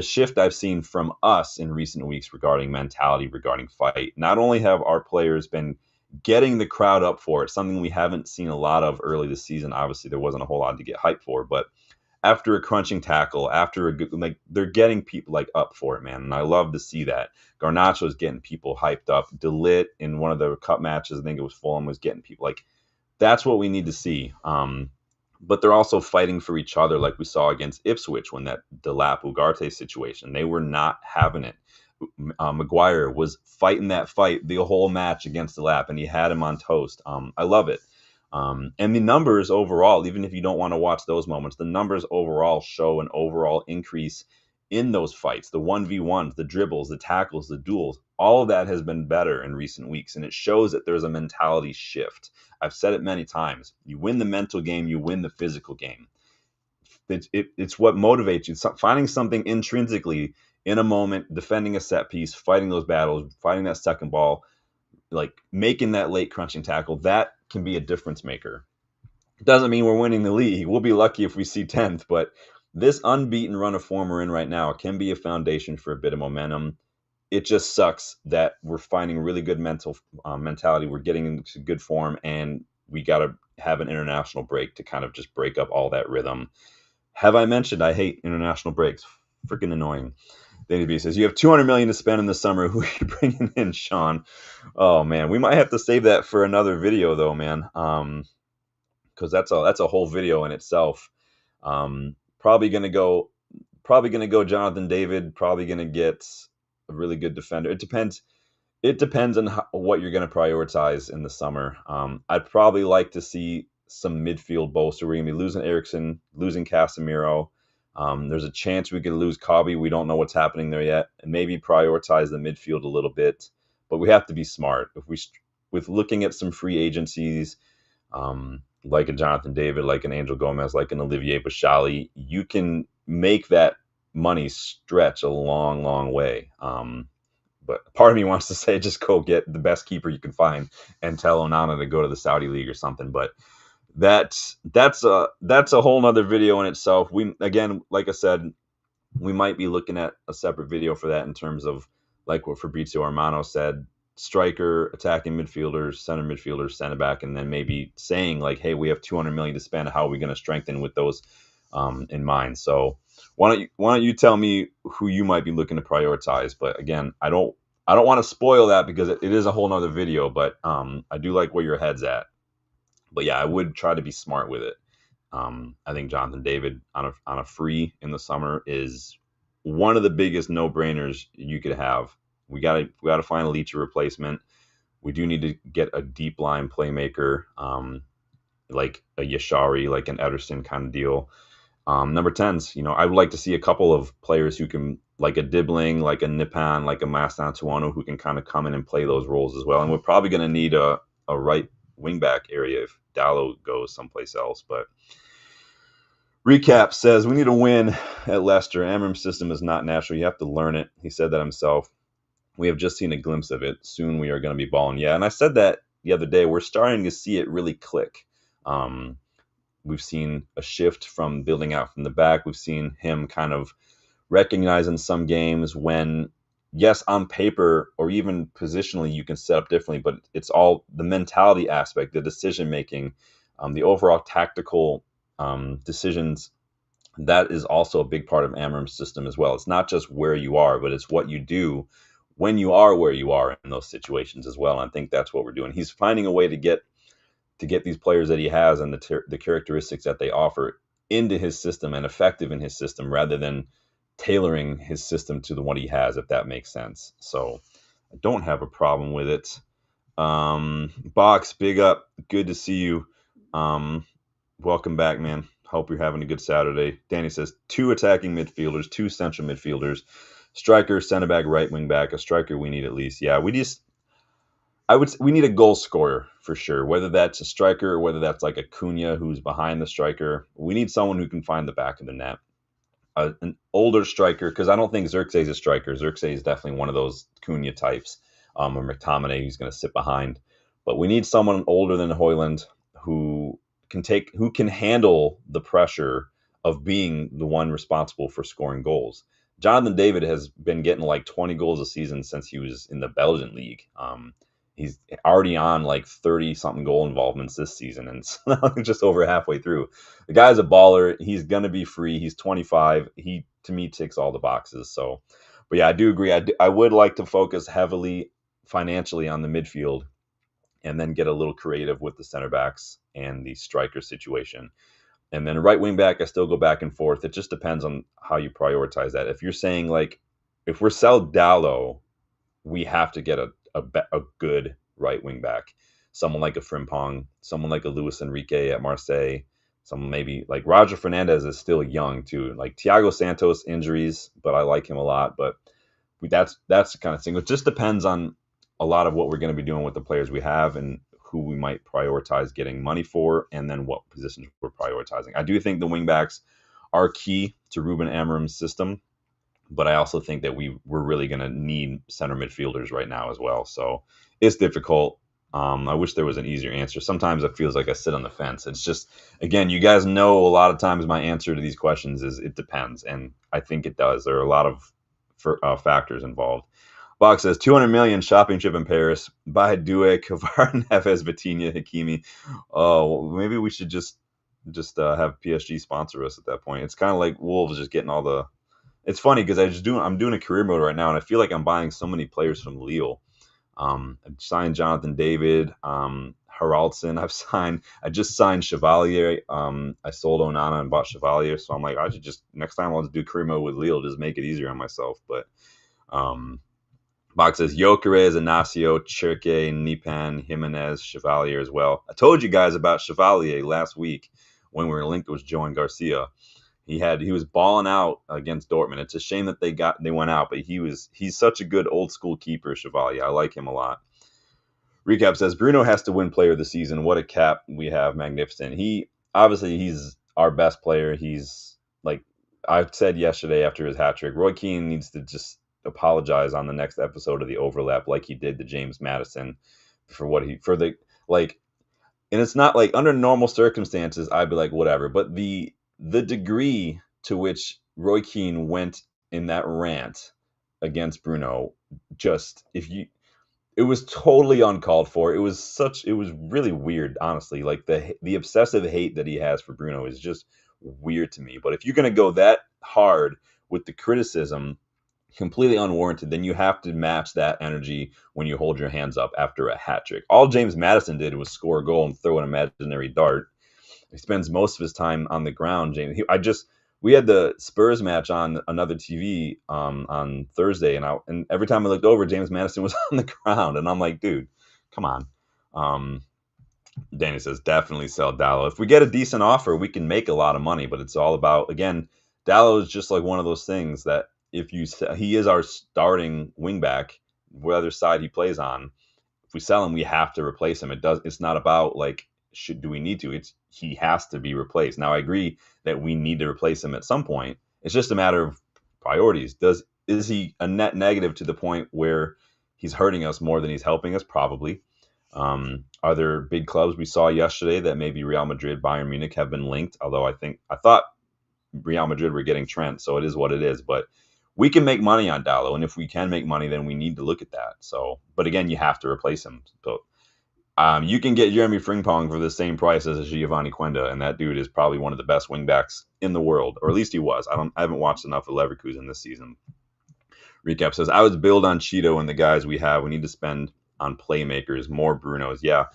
Speaker 1: shift I've seen from us in recent weeks regarding mentality, regarding fight. Not only have our players been getting the crowd up for it, something we haven't seen a lot of early this season. Obviously, there wasn't a whole lot to get hyped for, but after a crunching tackle, after a good, like, they're getting people like up for it, man. And I love to see that. Garnacho's getting people hyped up. DeLitt in one of the cup matches, I think it was Fulham, was getting people like, that's what we need to see. But they're also fighting for each other, like we saw against Ipswich when that Delap Ugarte situation. They were not having it. Maguire was fighting that fight the whole match against Delap, and he had him on toast. I love it. And the numbers overall, even if you don't want to watch those moments, the numbers overall show an overall increase in those fights. The 1v1s, the dribbles, the tackles, the duels, all of that has been better in recent weeks. And it shows that there's a mentality shift. I've said it many times. You win the mental game, you win the physical game. It's what motivates you. Finding something intrinsically in a moment, defending a set piece, fighting those battles, fighting that second ball, like making that late crunching tackle. That can be a difference maker. Doesn't mean we're winning the league. We'll be lucky if we see 10th, but this unbeaten run of form we're in right now can be a foundation for a bit of momentum. It just sucks that we're finding really good mentality. We're getting into good form, and we got to have an international break to kind of just break up all that rhythm. Have I mentioned I hate international breaks? Freaking annoying. Danny B says, you have 200 million to spend in the summer. Who are you bringing in, Sean? Oh man, we might have to save that for another video though, man. Because that's a whole video in itself. Probably gonna go Jonathan David. Probably gonna get a really good defender. It depends. It depends on what you're going to prioritize in the summer. I'd probably like to see some midfield bolster. We're going to be losing Eriksson, losing Casemiro. There's a chance we could lose Kobe. We don't know what's happening there yet. And maybe prioritize the midfield a little bit. But we have to be smart. With looking at some free agencies, like a Jonathan David, like an Angel Gomez, like an Olivier Bashali, you can make that money stretch a long, long way. But part of me wants to say just go get the best keeper you can find and tell Onana to go to the Saudi League or something. But that's a whole nother video in itself. We, again, like I said, we might be looking at a separate video for that in terms of, like what Fabrizio Romano said, striker, attacking midfielders, center back, and then maybe saying like, hey, we have 200 million to spend. How are we going to strengthen with those in mind? So why don't you tell me who you might be looking to prioritize? But again, I don't want to spoil that because it is a whole nother video. But I do like where your head's at. But yeah, I would try to be smart with it. I think Jonathan David on a free in the summer is one of the biggest no brainers you could have. We gotta find a Leicester replacement. We do need to get a deep line playmaker, like a Yashari, like an Ederson kind of deal. Number 10s, I would like to see a couple of players who can, like a Dibbling, like a Nipan, like a Mastan Tuano, who can kind of come in and play those roles as well. And we're probably going to need a right wingback area if Dallo goes someplace else. But Recap says, we need a win at Leicester. Amorim's system is not natural. You have to learn it. He said that himself. We have just seen a glimpse of it. Soon we are going to be balling. Yeah, and I said that the other day. We're starting to see it really click. We've seen a shift from building out from the back. We've seen him kind of recognize in some games when, yes, on paper or even positionally, you can set up differently, but it's all the mentality aspect, the decision making, the overall tactical decisions. That is also a big part of Amorim's system as well. It's not just where you are, but it's what you do when you are where you are in those situations as well. And I think that's what we're doing. He's finding a way to get these players that he has and the characteristics that they offer into his system and effective in his system, rather than tailoring his system to the one he has, if that makes sense. So I don't have a problem with it. Box, big up. Good to see you. Welcome back, man. Hope you're having a good Saturday. Danny says 2 attacking midfielders, 2 central midfielders, striker, center back, right wing back. A striker we need at least. Yeah, we need a goal scorer for sure, whether that's a striker or whether that's like a Cunha who's behind the striker. We need someone who can find the back of the net. An older striker, because I don't think Xerxes is a striker. Xerxes is definitely one of those Cunha types, or McTominay who's going to sit behind. But we need someone older than Højlund who can handle the pressure of being the one responsible for scoring goals. Jonathan David has been getting like 20 goals a season since he was in the Belgian league. He's already on like 30-something goal involvements this season, and it's just over halfway through. The guy's a baller. He's going to be free. He's 25. He, to me, ticks all the boxes. So, but yeah, I do agree. I would like to focus heavily financially on the midfield and then get a little creative with the center backs and the striker situation. And then right wing back, I still go back and forth. It just depends on how you prioritize that. If you're saying like, if we're sell Dallo, we have to get a good right wing back, someone like a Frimpong, someone like a Luis Enrique at Marseille, someone maybe like Roger Fernandez is still young too. Like Thiago Santos, injuries, but I like him a lot. But that's the kind of thing. It just depends on a lot of what we're going to be doing with the players we have and who we might prioritize getting money for, and then what positions we're prioritizing. I do think the wing backs are key to Ruben Amorim's system. but I also think that we're really going to need center midfielders right now as well. So it's difficult. I wish there was an easier answer. Sometimes it feels like I sit on the fence. It's just, again, you guys know a lot of times my answer to these questions is it depends, and I think it does. There are a lot of factors involved. Box says 200 million shopping trip in Paris. Buy Doué, Kavar, Neves, Vitinha, Hakimi. Oh, maybe we should just have PSG sponsor us at that point. It's kind of like Wolves just getting all the. It's funny because I'm doing a career mode right now, and I feel like I'm buying so many players from Lille. I signed Jonathan David, Haraldson. I just signed Chevalier. I sold Onana and bought Chevalier. So I'm like, I should just next time I'll just do career mode with Lille, just make it easier on myself. But um, Box says Gyökeres, Inacio, Cherke, Nipan, Jimenez, Chevalier as well. I told you guys about Chevalier last week when we were linked with Joan Garcia. He was balling out against Dortmund. It's a shame that they went out, but he's such a good old school keeper, Chevalier. I like him a lot. Recap says Bruno has to win player of the season. What a cap we have, magnificent. He's our best player. He's like I said yesterday after his hat trick. Roy Keane needs to just apologize on the next episode of the overlap like he did to James Madison for the like. And it's not like under normal circumstances I'd be like whatever, but the degree to which Roy Keane went in that rant against Bruno, just if you it was totally uncalled for. It was really weird, honestly. Like the obsessive hate that he has for Bruno is just weird to me. But if you're going to go that hard with the criticism, completely unwarranted, then you have to match that energy when you hold your hands up after a hat trick. All James Madison did was score a goal and throw an imaginary dart. He spends most of his time on the ground. James, we had the Spurs match on another TV on Thursday, and every time I looked over, James Madison was on the ground, and I'm like, dude, come on. Um, Danny says definitely sell Dallo. If we get a decent offer, we can make a lot of money, but it's all about again. Dallo is just like one of those things that he is our starting wingback, whether side he plays on. If we sell him, we have to replace him. It's not about like do we need to? It's he has to be replaced. Now I agree that we need to replace him at some point. It's just a matter of priorities. Is he a net negative to the point where he's hurting us more than he's helping us? Probably. Are there big clubs we saw yesterday that maybe Real Madrid, Bayern Munich have been linked? Although I thought Real Madrid were getting Trent, so it is what it is. But we can make money on Dallo, and if we can make money, then we need to look at that. So, but again, you have to replace him. So you can get Jeremy Frimpong for the same price as a Giovanni Quenda, and that dude is probably one of the best wingbacks in the world, or at least he was. I haven't watched enough of Leverkusen this season. Recap says I was build on Cheeto and the guys we have. We need to spend on playmakers, more Brunos. Yeah,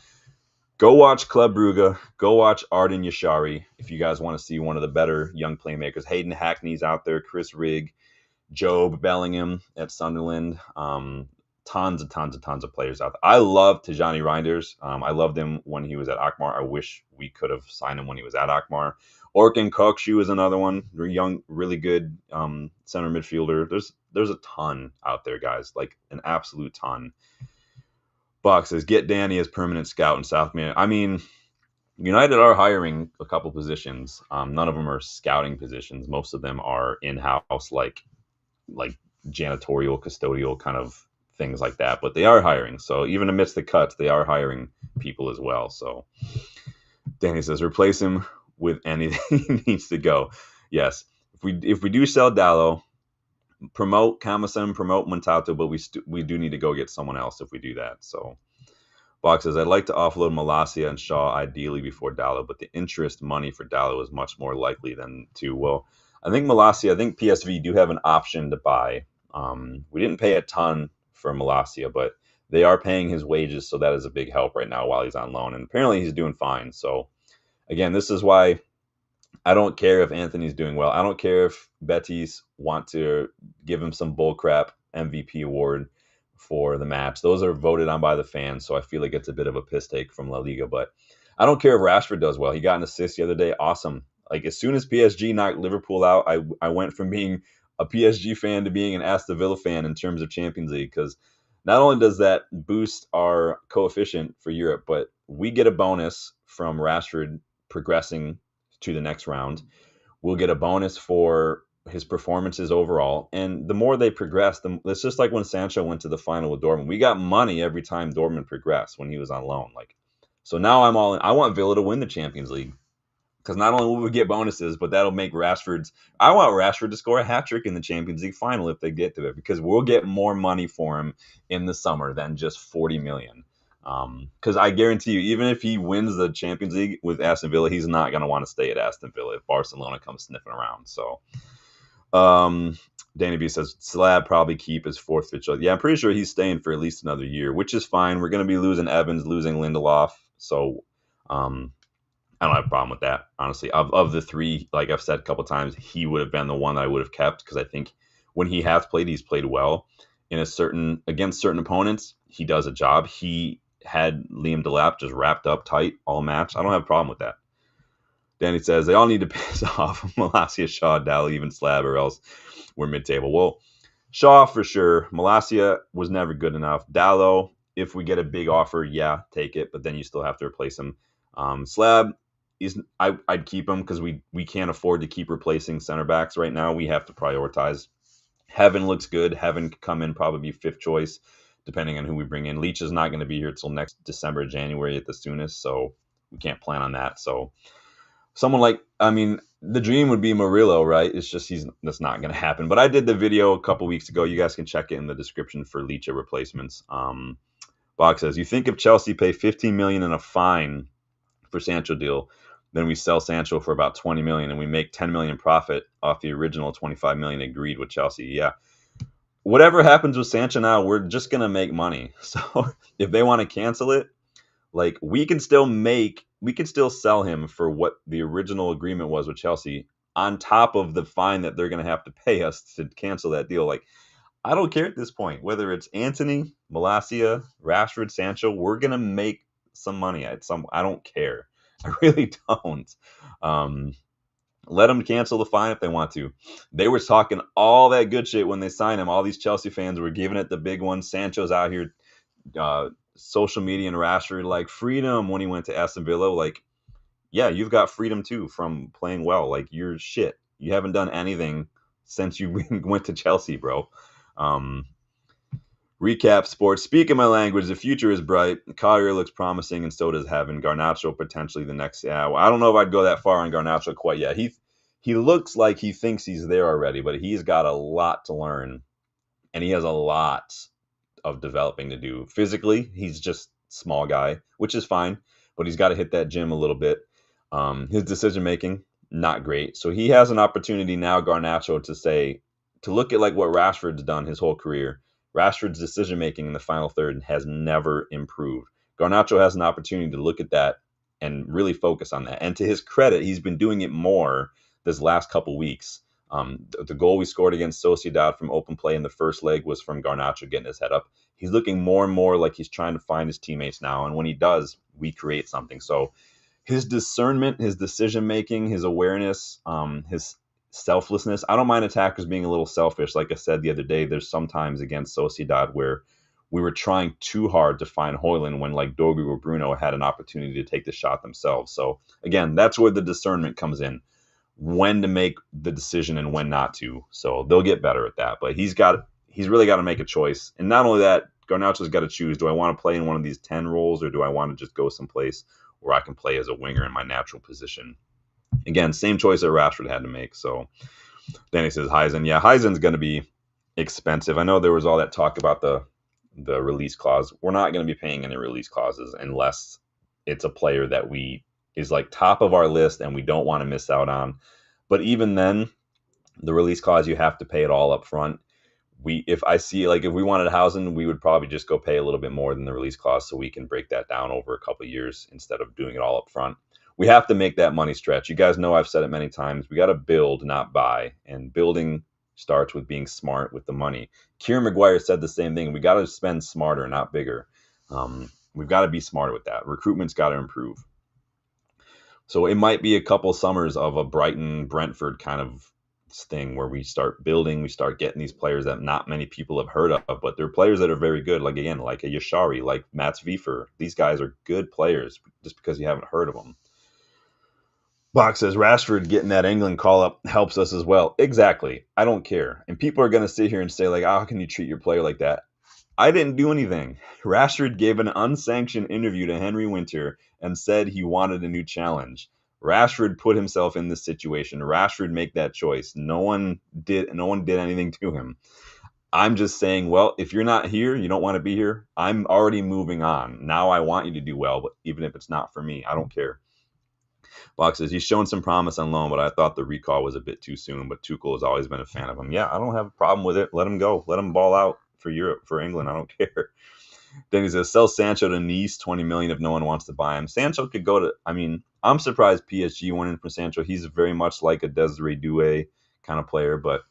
Speaker 1: go watch Club Brugge. Go watch Arden Yashari if you guys want to see one of the better young playmakers. Hayden Hackney's out there. Chris Rigg, Job Bellingham at Sunderland. Tons of players out there. I love Tijani Reinders. I loved him when he was at Akmar. I wish we could have signed him when he was at Akmar. Orkin Kokshu is another one. Young, really good center midfielder. There's a ton out there, guys. Like an absolute ton. Buck says, get Danny as permanent scout in South America. I mean, United are hiring a couple positions. None of them are scouting positions. Most of them are in-house, like janitorial, custodial kind of things like that. But they are hiring. So even amidst the cuts, they are hiring people as well. So Danny says, replace him with anything he needs to go. Yes. If we do sell Dallo, promote Kamasen, promote Montato, but we do need to go get someone else if we do that. So Box says, I'd like to offload Malacia and Shaw ideally before Dallo, but the interest money for Dallo is much more likely than to. Well, I think PSV do have an option to buy. We didn't pay a ton for Malacia, but they are paying his wages, so that is a big help right now while he's on loan. And apparently he's doing fine. So again, this is why I don't care if Anthony's doing well. I don't care if Betis want to give him some bullcrap MVP award for the match. Those are voted on by the fans, so I feel like it's a bit of a piss take from La Liga. But I don't care if Rashford does well. He got an assist the other day. Awesome. Like as soon as PSG knocked Liverpool out, I went from being a PSG fan to being an Aston Villa fan in terms of Champions League, because not only does that boost our coefficient for Europe, but we get a bonus from Rashford progressing to the next round. We'll get a bonus for his performances overall. And the more they progress, it's just like when Sancho went to the final with Dortmund. We got money every time Dortmund progressed when he was on loan. Like, so now I'm all in. I want Villa to win the Champions League because not only will we get bonuses, but that'll make Rashford's. I want Rashford to score a hat trick in the Champions League final if they get to it, because we'll get more money for him in the summer than just 40 million. Because I guarantee you, even if he wins the Champions League with Aston Villa, he's not going to want to stay at Aston Villa if Barcelona comes sniffing around. So, Danny B says Slab probably keep his fourth fit. Yeah, I'm pretty sure he's staying for at least another year, which is fine. We're going to be losing Evans, losing Lindelof, so I don't have a problem with that, honestly. Of the three, like I've said a couple times, he would have been the one that I would have kept, because I think when he has played, he's played well against certain opponents. He does a job. He had Liam Delap just wrapped up tight all match. I don't have a problem with that. Danny says they all need to piss off Malacia, Shaw, Dally, even Slab, or else we're mid-table. Well, Shaw for sure. Malacia was never good enough. Dallo, if we get a big offer, yeah, take it, but then you still have to replace him. Slab, I'd keep him because we can't afford to keep replacing center backs right now. We have to prioritize. Heaven looks good. Heaven could come in, probably fifth choice, depending on who we bring in. Leach is not going to be here till next December, January at the soonest, so we can't plan on that. So someone like, I mean, the dream would be Murillo, right? It's just that's not going to happen. But I did the video a couple weeks ago. You guys can check it in the description for Leach replacements. Bog says, you think if Chelsea pay 15 million in a fine for Sancho deal, then we sell Sancho for about 20 million and we make 10 million profit off the original 25 million agreed with Chelsea. Yeah. Whatever happens with Sancho now, we're just going to make money. So if they want to cancel it, like we can still sell him for what the original agreement was with Chelsea, on top of the fine that they're going to have to pay us to cancel that deal. Like, I don't care at this point, whether it's Anthony, Malacia, Rashford, Sancho, we're going to make some money. I don't care. I really don't. Let them cancel the fine if they want to. They were talking all that good shit when they signed him. All these Chelsea fans were giving it the big one. Sancho's out here, social media and Rashford like freedom when he went to Aston Villa. Like, yeah, you've got freedom too from playing well. Like, you're shit. You haven't done anything since you went to Chelsea, bro. Recap sports. Speaking my language, the future is bright. Collier looks promising, and so does Heaven. Garnacho potentially the next. Yeah, well, I don't know if I'd go that far on Garnacho quite yet. He looks like he thinks he's there already, but he's got a lot to learn, and he has a lot of developing to do. Physically, he's just small guy, which is fine, but he's got to hit that gym a little bit. His decision making, not great. So he has an opportunity now, Garnacho, to look at like what Rashford's done his whole career. Rashford's decision-making in the final third has never improved. Garnacho has an opportunity to look at that and really focus on that. And to his credit, he's been doing it more this last couple weeks. The goal we scored against Sociedad from open play in the first leg was from Garnacho getting his head up. He's looking more and more like he's trying to find his teammates now. And when he does, we create something. So his discernment, his decision-making, his awareness, his selflessness. I don't mind attackers being a little selfish. Like I said the other day, there's sometimes against Sociedad where we were trying too hard to find Højlund when like Dogu or Bruno had an opportunity to take the shot themselves. So again, that's where the discernment comes in, when to make the decision and when not to. So they'll get better at that. But he's really got to make a choice. And not only that, Garnacho's got to choose, do I want to play in one of these 10 roles, or do I want to just go someplace where I can play as a winger in my natural position? Again, same choice that Rashford had to make. So then he says Heisen. Yeah, Heisen's going to be expensive. I know there was all that talk about the release clause. We're not going to be paying any release clauses unless it's a player that is like top of our list and we don't want to miss out on. But even then, the release clause, you have to pay it all up front. If we wanted Hausen, we would probably just go pay a little bit more than the release clause so we can break that down over a couple of years instead of doing it all up front. We have to make that money stretch. You guys know I've said it many times. We got to build, not buy. And building starts with being smart with the money. Kieran Maguire said the same thing. We got to spend smarter, not bigger. We've got to be smarter with that. Recruitment's got to improve. So it might be a couple summers of a Brighton, Brentford kind of thing where we start building, we start getting these players that not many people have heard of, but they're players that are very good. Like, again, like a Yashari, like Mats Wiefer. These guys are good players just because you haven't heard of them. Box says Rashford getting that England call up helps us as well. Exactly. I don't care. And people are going to sit here and say, like, oh, how can you treat your player like that? I didn't do anything. Rashford gave an unsanctioned interview to Henry Winter and said he wanted a new challenge. Rashford put himself in this situation. Rashford make that choice. No one did anything to him. I'm just saying, well, if you're not here, you don't want to be here. I'm already moving on. Now I want you to do well, but even if it's not for me, I don't care. Box says he's shown some promise on loan, but I thought the recall was a bit too soon. But Tuchel has always been a fan of him. Yeah, I don't have a problem with it. Let him go. Let him ball out for Europe, for England. I don't care. Then he says sell Sancho to Nice, 20 million if no one wants to buy him. Sancho could go to. I mean, I'm surprised PSG went in for Sancho. He's very much like a Desiree Doué kind of player, but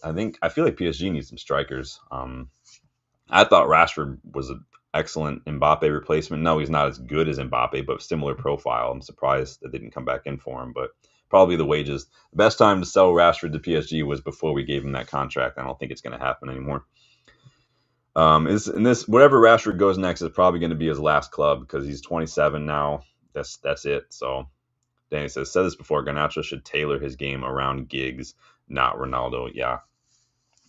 Speaker 1: I feel like PSG needs some strikers. I thought Rashford was an excellent Mbappe replacement. No, he's not as good as Mbappe, but similar profile. I'm surprised that they didn't come back in for him, but probably the wages. The best time to sell Rashford to PSG was before we gave him that contract. I don't think it's going to happen anymore. Whatever Rashford goes next is probably going to be his last club because he's 27 now. That's it. So Danny said this before. Garnacho should tailor his game around Giggs, not Ronaldo. Yeah,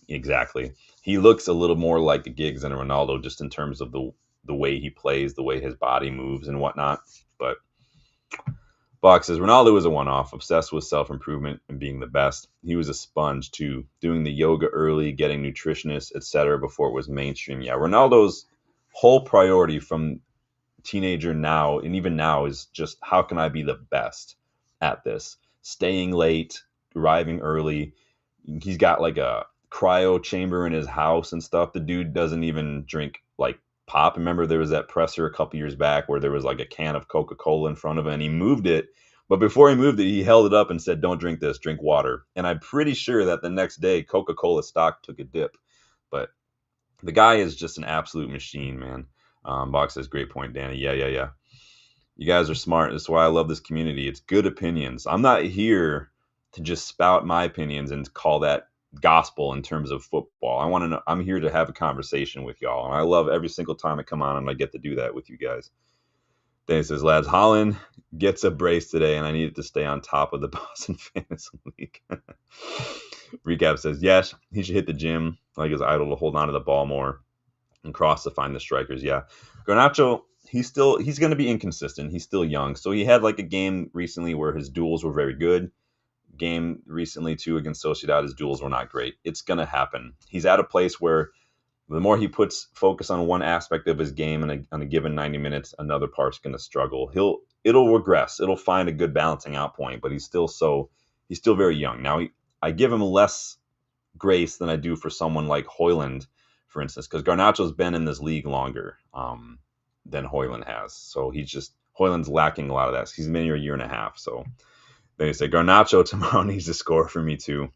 Speaker 1: exactly. He looks a little more like a Giggs than a Ronaldo just in terms of the way he plays, the way his body moves and whatnot. But Box says Ronaldo was a one-off, obsessed with self-improvement and being the best. He was a sponge too, doing the yoga early, getting nutritionists, etc. before it was mainstream. Yeah, Ronaldo's whole priority from teenager now and even now is just how can I be the best at this? Staying late, arriving early. He's got like a cryo chamber in his house and stuff. The dude doesn't even drink like pop. Remember there was that presser a couple years back where there was like a can of Coca-Cola in front of him and he moved it. But before he moved it, he held it up and said, don't drink this, drink water. And I'm pretty sure that the next day Coca-Cola stock took a dip. But the guy is just an absolute machine, man. Box says, great point, Danny. Yeah. You guys are smart. That's why I love this community. It's good opinions. I'm not here to just spout my opinions and call that gospel in terms of football. I want to know. I'm here to have a conversation with y'all, and I love every single time I come on and I get to do that with you guys. Then he says, lads, Holland gets a brace today, and I needed to stay on top of the Boston Fantasy League. Recap says, yes, he should hit the gym like his idol to hold on to the ball more and cross to find the strikers. Yeah. Garnacho, he's going to be inconsistent. He's still young. So he had like a game recently where his duels were very good. Game recently too against Sociedad, his duels were not great. It's going to happen. He's at a place where the more he puts focus on one aspect of his game on a given 90 minutes, another part's going to struggle. It'll regress. It'll find a good balancing out point, but he's still very young. Now I give him less grace than I do for someone like Højlund, for instance, because Garnacho's been in this league longer than Højlund has. So Højlund's lacking a lot of that. He's been here a year and a half. So they say Garnacho tomorrow needs to score for me too.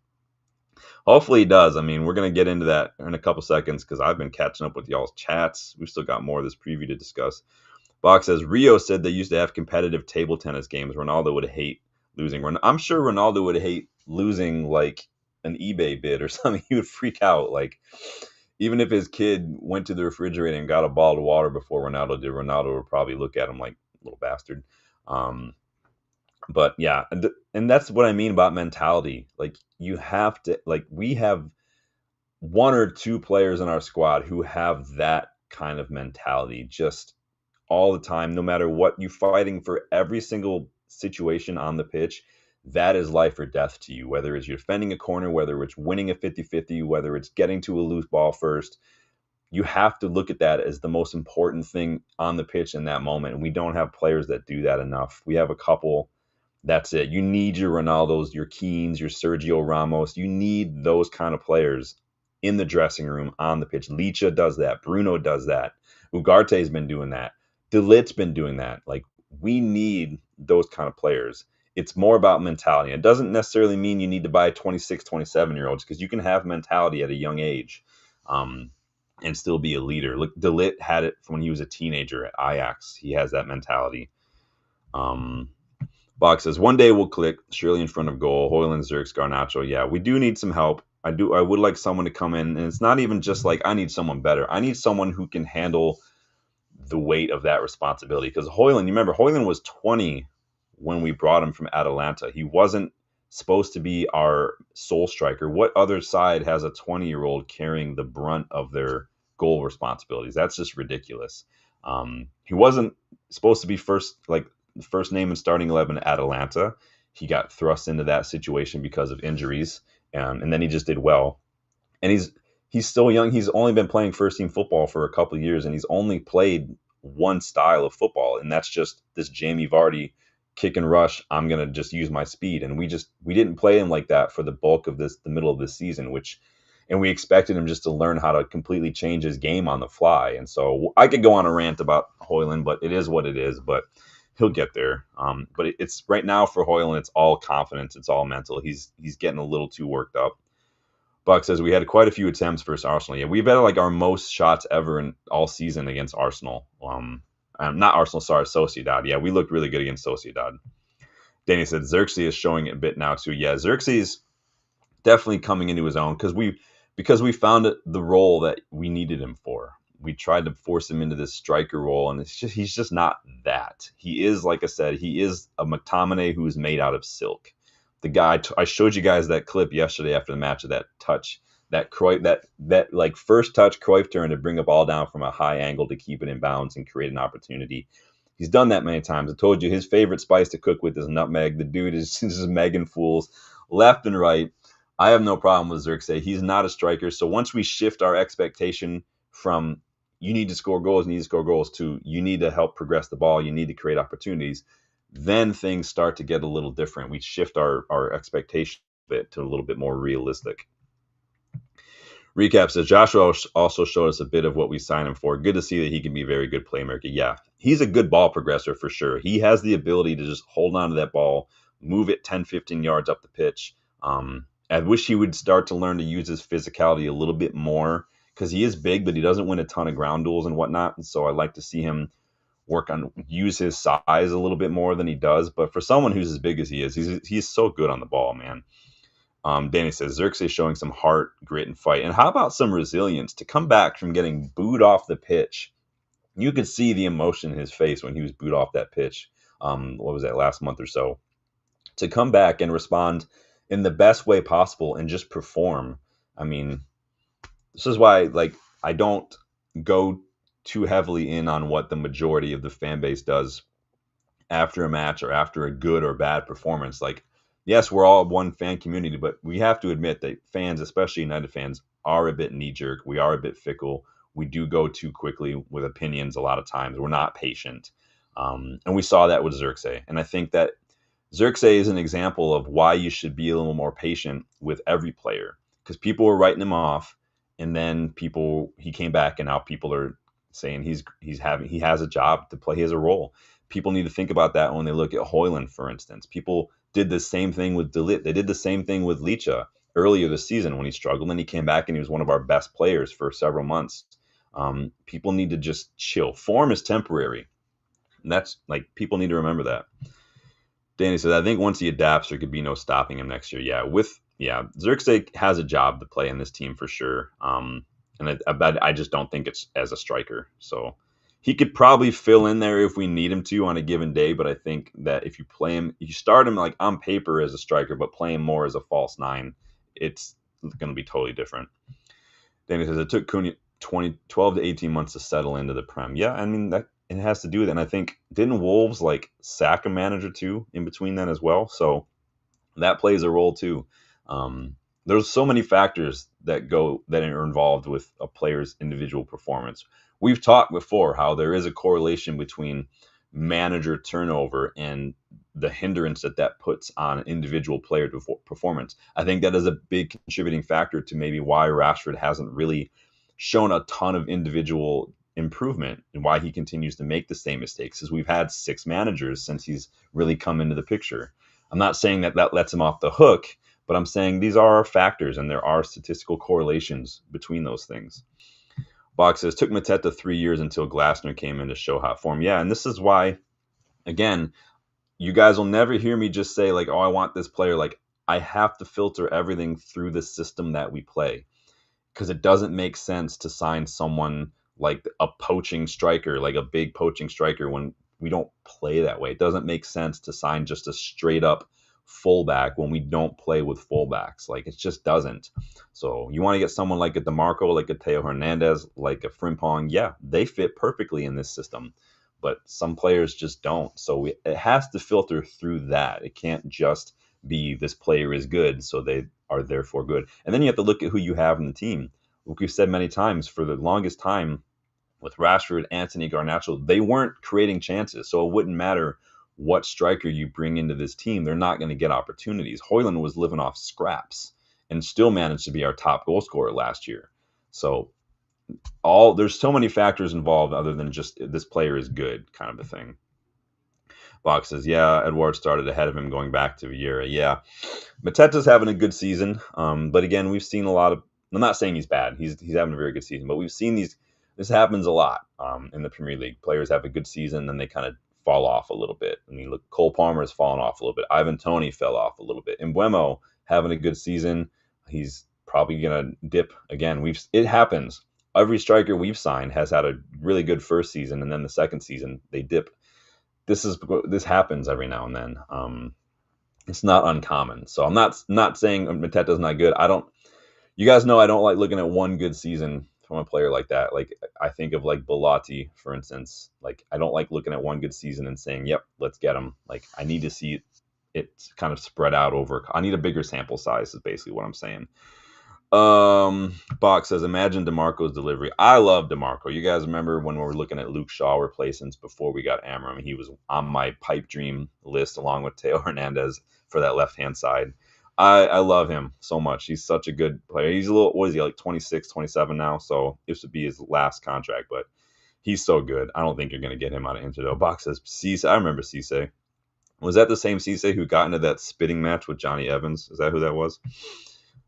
Speaker 1: Hopefully he does. I mean, we're going to get into that in a couple seconds because I've been catching up with y'all's chats. We've still got more of this preview to discuss. Box says, Rio said they used to have competitive table tennis games. Ronaldo would hate losing. I'm sure Ronaldo would hate losing like an eBay bid or something. He would freak out. Like, even if his kid went to the refrigerator and got a bottle of water before Ronaldo did, Ronaldo would probably look at him like, little bastard. But yeah, and that's what I mean about mentality. Like, you have to, like, we have one or two players in our squad who have that kind of mentality just all the time, no matter what. You fighting for every single situation on the pitch. That is life or death to you, whether it's you're defending a corner, whether it's winning a 50-50, whether it's getting to a loose ball first. You have to look at that as the most important thing on the pitch in that moment. And we don't have players that do that enough. We have a couple. That's it. You need your Ronaldos, your Keanes, your Sergio Ramos. You need those kind of players in the dressing room, on the pitch. Licha does that. Bruno does that. Ugarte's been doing that. De Ligt's been doing that. Like, we need those kind of players. It's more about mentality. It doesn't necessarily mean you need to buy 26, 27-year-olds because you can have mentality at a young age and still be a leader. Look, De Ligt had it when he was a teenager at Ajax. He has that mentality. Box says, one day we'll click, surely in front of goal. Højlund, Zirkzee, Garnacho. Yeah, we do need some help. I would like someone to come in, and it's not even just like I need someone better. I need someone who can handle the weight of that responsibility. Because Højlund, you remember, Højlund was 20 when we brought him from Atalanta. He wasn't supposed to be our sole striker. What other side has a 20-year-old carrying the brunt of their goal responsibilities? That's just ridiculous. He wasn't supposed to be first name in starting 11 at Atalanta. He got thrust into that situation because of injuries, and then he just did well. And he's still young. He's only been playing first team football for a couple of years, and he's only played one style of football, and that's just this Jamie Vardy kick and rush. I'm gonna just use my speed, and we didn't play him like that for the bulk of the middle of this season, and we expected him just to learn how to completely change his game on the fly. And so I could go on a rant about Højlund, but it is what it is. But he'll get there. But it's right now for Højlund, it's all confidence, it's all mental. He's getting a little too worked up. Buck says we had quite a few attempts versus Arsenal. Yeah, we've had like our most shots ever in all season against Arsenal. Not Arsenal, sorry, Sociedad. Yeah, we looked really good against Sociedad. Danny said Xerxes is showing it a bit now too. Yeah, Xerxes definitely coming into his own because we found the role that we needed him for. We tried to force him into this striker role, and he's just not that. He is, like I said, he is a McTominay who is made out of silk. The guy I showed you guys that clip yesterday after the match of that touch, that Cruyff, that like first touch Cruyff turn to bring a ball down from a high angle to keep it in bounds and create an opportunity. He's done that many times. I told you his favorite spice to cook with is nutmeg. The dude is just megging fools left and right. I have no problem with Xerxes. He's not a striker. So once we shift our expectation from you need to score goals, to you need to help progress the ball, you need to create opportunities, then things start to get a little different. We shift our expectation a bit to a little bit more realistic. Recap says Joshua also showed us a bit of what we signed him for. Good to see that he can be a very good playmaker. Yeah, he's a good ball progressor for sure. He has the ability to just hold on to that ball, move it 10, 15 yards up the pitch. I wish he would start to learn to use his physicality a little bit more because he is big, but he doesn't win a ton of ground duels and whatnot. And so I'd like to see him use his size a little bit more than he does. But for someone who's as big as he is, he's so good on the ball, man. Danny says Xerxes showing some heart, grit, and fight. And how about some resilience to come back from getting booed off the pitch? You could see the emotion in his face when he was booed off that pitch. What was that, last month or so? To come back and respond in the best way possible and just perform. I mean, this is why I don't go too heavily in on what the majority of the fan base does after a match or after a good or bad performance. Yes, we're all one fan community, but we have to admit that fans, especially United fans, are a bit knee-jerk. We are a bit fickle. We do go too quickly with opinions a lot of times. We're not patient. And we saw that with Xerxes. And I think that Xerxes is an example of why you should be a little more patient with every player, because people were writing him off, and then he came back, and now people are saying he has a job to play. He has a role. People need to think about that when they look at Højlund, for instance. People did the same thing with De Ligt. They did the same thing with Licha earlier this season when he struggled, and he came back and he was one of our best players for several months. People need to just chill. Form is temporary. And that's people need to remember that. Danny says, I think once he adapts, there could be no stopping him next year. Xerxes has a job to play in this team for sure. And I just don't think it's as a striker. So he could probably fill in there if we need him to on a given day. But I think that if you play him, you start him on paper as a striker, but play him more as a false nine, it's going to be totally different. Danny says, it took Cunha 12 to 18 months to settle into the Prem. Yeah, I mean, that it has to do with it. And I think, didn't Wolves sack a manager too in between that as well? So that plays a role too. There's so many factors that are involved with a player's individual performance. We've talked before how there is a correlation between manager turnover and the hindrance that puts on an individual player performance. I think that is a big contributing factor to maybe why Rashford hasn't really shown a ton of individual improvement and why he continues to make the same mistakes, because we've had 6 managers since he's really come into the picture. I'm not saying that lets him off the hook, but I'm saying these are our factors and there are statistical correlations between those things. Box says, took Mateta 3 years until Glasner came in to show hot form. Yeah, and this is why, again, you guys will never hear me just say oh, I want this player. I have to filter everything through the system that we play, because it doesn't make sense to sign someone like a poaching striker, like a big poaching striker, when don't play that way. It doesn't make sense to sign just a straight up fullback when we don't play with fullbacks. Like, it just doesn't. So you want to get someone like a DeMarco, like a Teo Hernandez, like a Frimpong. Yeah, they fit perfectly in this system, but some players just don't. So it has to filter through that. It can't just be this player is good, so they are therefore good. And then you have to look at who you have in the team. Like we've said many times, for the longest time, with Rashford, Anthony, Garnacho, they weren't creating chances. So it wouldn't matter what striker you bring into this team. They're not going to get opportunities. Højlund was living off scraps and still managed to be our top goal scorer last year. So there's so many factors involved other than just this player is good kind of a thing. Box says, yeah, Edouard started ahead of him going back to Vieira. Yeah, Mateta's having a good season. But again, we've seen a lot of, I'm not saying he's bad. He's having a very good season, but we've seen this happens a lot in the Premier League. Players have a good season, then they kind of fall off a little bit. I mean, look, Cole Palmer has fallen off a little bit. Ivan Toney fell off a little bit. Mbeumo having a good season. He's probably going to dip again. It happens. Every striker we've signed has had a really good first season, and then the second season they dip. This happens every now and then. It's not uncommon. So I'm not saying Mateta's not good. You guys know I don't like looking at one good season from a player like that. Like, I think of like Bellotti, for instance. Like, I don't like looking at one good season and saying, yep, let's get him. Like, I need to see it kind of spread out over. I need a bigger sample size is basically what I'm saying. Box says, imagine DeMarco's delivery. I love DeMarco. You guys remember when we were looking at Luke Shaw replacements before we got Amorim? He was on my pipe dream list along with Teo Hernandez for that left-hand side. I love him so much. He's such a good player. He's a little, what is he, like 26, 27 now? So this would be his last contract, but he's so good. I don't think you're going to get him out of Inter, though. Box says, Cisse. I remember Cisse. Was that the same Cisse who got into that spitting match with Johnny Evans? Is that who that was?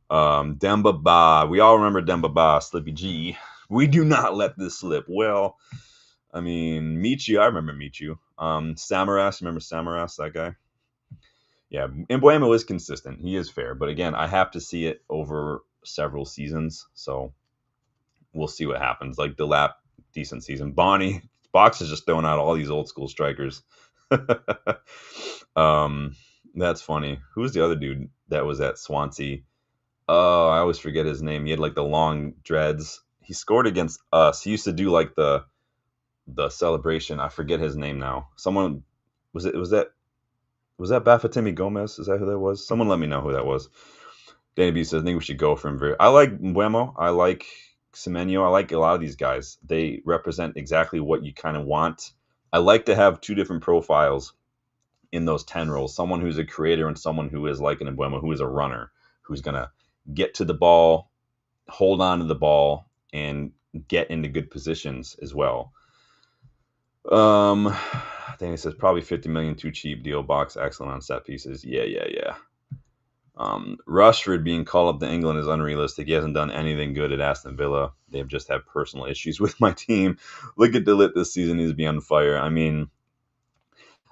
Speaker 1: Demba Ba. We all remember Demba Ba, Slippy G. We do not let this slip. Well, I mean, Michu. I remember Michu. Samaras. Remember Samaras, that guy? Yeah, Mbeumo is consistent. He is fair. But again, I have to see it over several seasons. So we'll see what happens. Like Delap, decent season. Bonnie, Box is just throwing out all these old school strikers. That's funny. Who was the other dude that was at Swansea? Oh, I always forget his name. He had like the long dreads. He scored against us. He used to do like the celebration. I forget his name now. Someone was that Bafétimbi Gomez? Is that who that was? Someone let me know who that was. Danny B says, I think we should go for him. I like Mbeumo. I like Semenyo. I like a lot of these guys. They represent exactly what you kind of want. I like to have two different profiles in those 10 roles. Someone who's a creator and someone who is like an Mbeumo, who is a runner, who's going to get to the ball, hold on to the ball, and get into good positions as well. Danny says, probably 50 million too cheap. Deal. Box excellent on set pieces. Yeah. Rashford being called up to England is unrealistic. He hasn't done anything good at Aston Villa. They have just had personal issues with my team. Look at De Ligt this season. He's be on fire. I mean,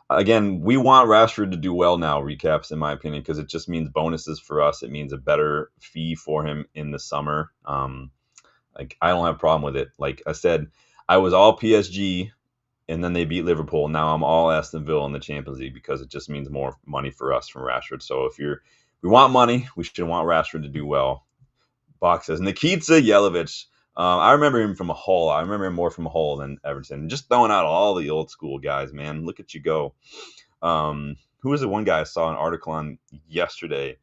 Speaker 1: again, we want Rashford to do well now, recaps, in my opinion, because it just means bonuses for us. It means a better fee for him in the summer. Like, I don't have a problem with it. Like I said, I was all PSG, and then they beat Liverpool. Now I'm all Aston Villa in the Champions League because it just means more money for us from Rashford. So if we want money, we should want Rashford to do well. Box says, Nikita Jelavic. I remember him from Hull. I remember him more from Hull than Everton. Just throwing out all the old school guys, man. Look at you go. Who was the one guy I saw an article on yesterday?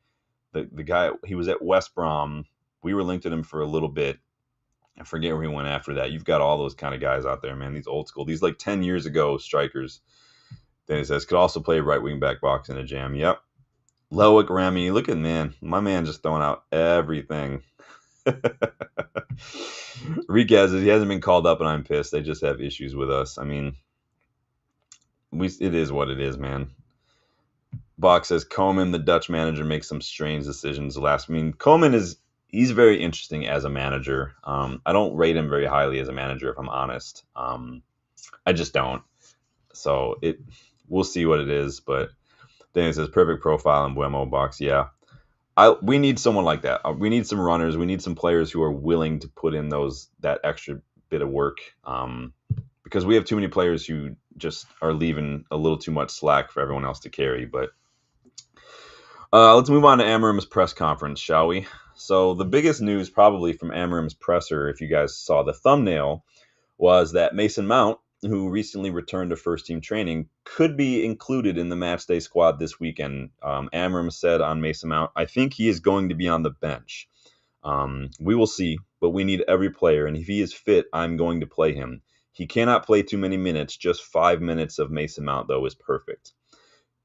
Speaker 1: The guy, he was at West Brom. We were linked to him for a little bit. I forget where he went after that. You've got all those kind of guys out there, man. These old school, these like 10 years ago strikers. Then he says, could also play right wing back box in a jam. Yep. Loic Remy. Look at my man just throwing out everything. Riquez says he hasn't been called up and I'm pissed. They just have issues with us. I mean, it is what it is, man. Box says Koeman, the Dutch manager, makes some strange decisions. Koeman he's very interesting as a manager. I don't rate him very highly as a manager, if I'm honest. I just don't. So we'll see what it is. But then it says perfect profile in Mbeumo. Box. Yeah. We need someone like that. We need some runners. We need some players who are willing to put in that extra bit of work. Because we have too many players who just are leaving a little too much slack for everyone else to carry. But let's move on to Amorim's press conference, shall we? So the biggest news probably from Amorim's presser, if you guys saw the thumbnail, was that Mason Mount, who recently returned to first team training, could be included in the matchday squad this weekend. Amorim said on Mason Mount, "I think he is going to be on the bench. We will see, but we need every player, and if he is fit, I'm going to play him. He cannot play too many minutes. Just 5 minutes of Mason Mount, though, is perfect."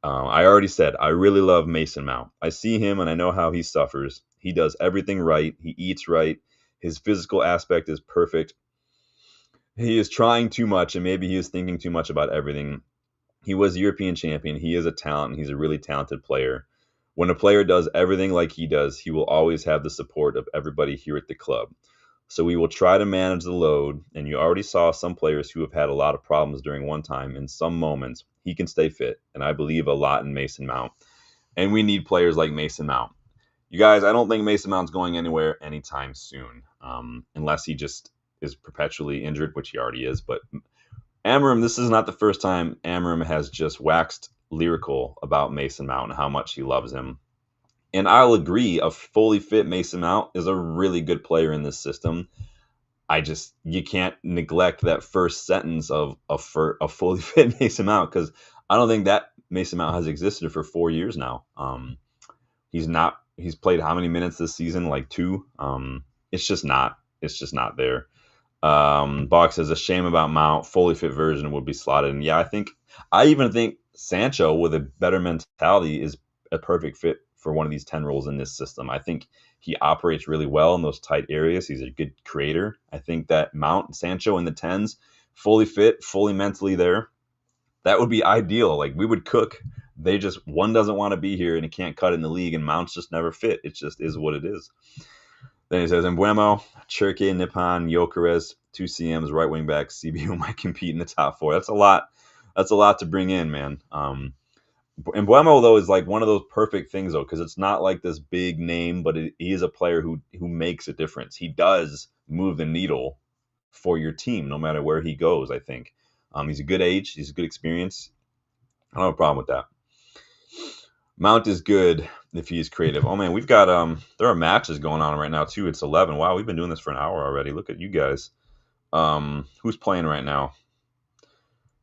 Speaker 1: I already said, I really love Mason Mount. I see him and I know how he suffers. He does everything right. He eats right. His physical aspect is perfect. He is trying too much, and maybe he is thinking too much about everything. He was European champion. He is a talent, and he's a really talented player. When a player does everything like he does, he will always have the support of everybody here at the club. So we will try to manage the load, and you already saw some players who have had a lot of problems during one time. In some moments, he can stay fit, and I believe a lot in Mason Mount. And we need players like Mason Mount. You guys, I don't think Mason Mount's going anywhere anytime soon, unless he just is perpetually injured, which he already is. But Amorim, this is not the first time Amorim has just waxed lyrical about Mason Mount and how much he loves him. And I'll agree, a fully fit Mason Mount is a really good player in this system. You can't neglect that first sentence of a fully fit Mason Mount, because I don't think that Mason Mount has existed for 4 years now. He's played how many minutes this season? Like 2. It's just not there. Box says, a shame about Mount. Fully fit version would be slotted. And yeah, I even think Sancho with a better mentality is a perfect fit for one of these 10 roles in this system. I think he operates really well in those tight areas. He's a good creator. I think that Mount and Sancho in the 10s, fully fit, fully mentally there, that would be ideal. Like, we would cook. One doesn't want to be here and he can't cut in the league, and Mount's just never fit. It just is what it is. Then he says, Embuemo, Cherke, Nippon, Gyökeres, 2 CMs, right wing back, CBU might compete in the top 4. That's a lot. That's a lot to bring in, man. Embuemo, though, is like one of those perfect things, though, because it's not like this big name, but he is a player who makes a difference. He does move the needle for your team, no matter where he goes, I think. He's a good age. He's a good experience. I don't have a problem with that. Mount is good if he's creative. Oh, man, we've got there are matches going on right now, too. It's 11. Wow, we've been doing this for an hour already. Look at you guys. Who's playing right now?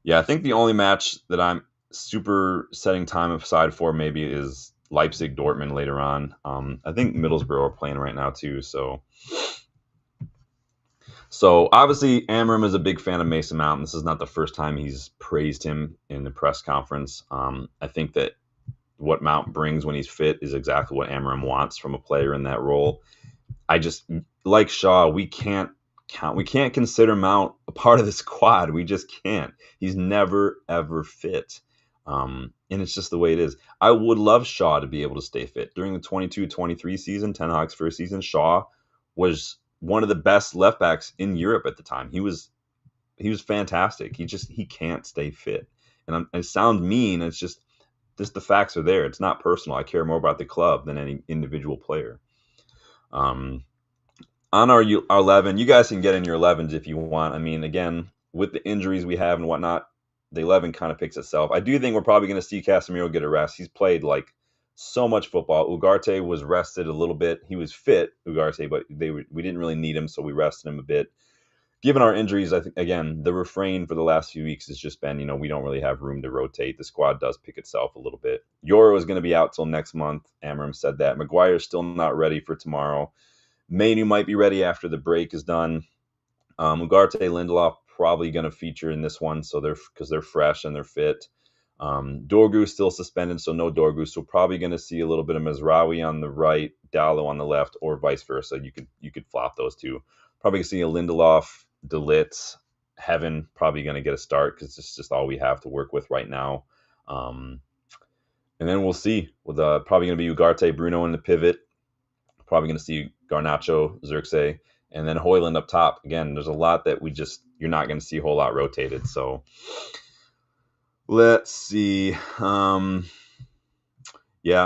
Speaker 1: Yeah, I think the only match that I'm super setting time aside for maybe is Leipzig Dortmund later on. I think Middlesbrough are playing right now too. So obviously Amorim is a big fan of Mason Mount. This is not the first time he's praised him in the press conference. I think that what Mount brings when he's fit is exactly what Amorim wants from a player in that role. I just, like Shaw, we can't consider Mount a part of the squad. We just can't. He's never ever fit. And it's just the way it is. I would love Shaw to be able to stay fit. During the 22-23 season, Ten Hag's first season, Shaw was one of the best left backs in Europe at the time. He was fantastic. He can't stay fit. And it sounds mean. It's just the facts are there. It's not personal. I care more about the club than any individual player. On our 11, you guys can get in your 11s if you want. I mean, again, with the injuries we have and whatnot, the 11 kind of picks itself. I do think we're probably going to see Casemiro get a rest. He's played like so much football. Ugarte was rested a little bit. He was fit, Ugarte, but we didn't really need him, so we rested him a bit. Given our injuries, I think, again, the refrain for the last few weeks has just been, we don't really have room to rotate. The squad does pick itself a little bit. Euro is going to be out till next month. Amorim said that. Maguire's still not ready for tomorrow. Mainu might be ready after the break is done. Ugarte, Lindelof probably going to feature in this one, because they're fresh and they're fit. Dorgu still suspended, so no Dorgu. So probably going to see a little bit of Mazraoui on the right, Dallo on the left, or vice versa. You could flop those two. Probably going to see a Lindelof, De Ligt, Heaven probably going to get a start, because it's just all we have to work with right now. And then we'll see. With probably going to be Ugarte, Bruno in the pivot. Probably going to see Garnacho, Xerxes, and then Højlund up top. Again, there's a lot that you're not going to see a whole lot rotated. So let's see. Yeah, I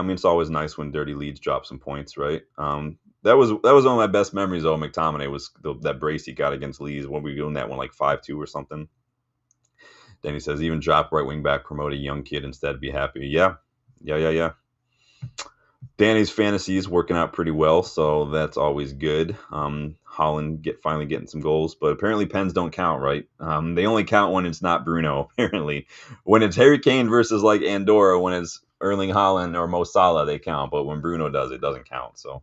Speaker 1: mean, it's always nice when Dirty Leeds drop some points, right? That was one of my best memories, though. McTominay was that brace he got against Leeds when we were doing that one like 5-2 or something. Danny says, even drop right wing back, promote a young kid instead, be happy. Yeah. Danny's fantasy is working out pretty well, so that's always good. Holland finally getting some goals, but apparently pens don't count, right? They only count when it's not Bruno. Apparently, when it's Harry Kane versus like Andorra, when it's Erling Haaland or Mo Salah, they count. But when Bruno does, it doesn't count. So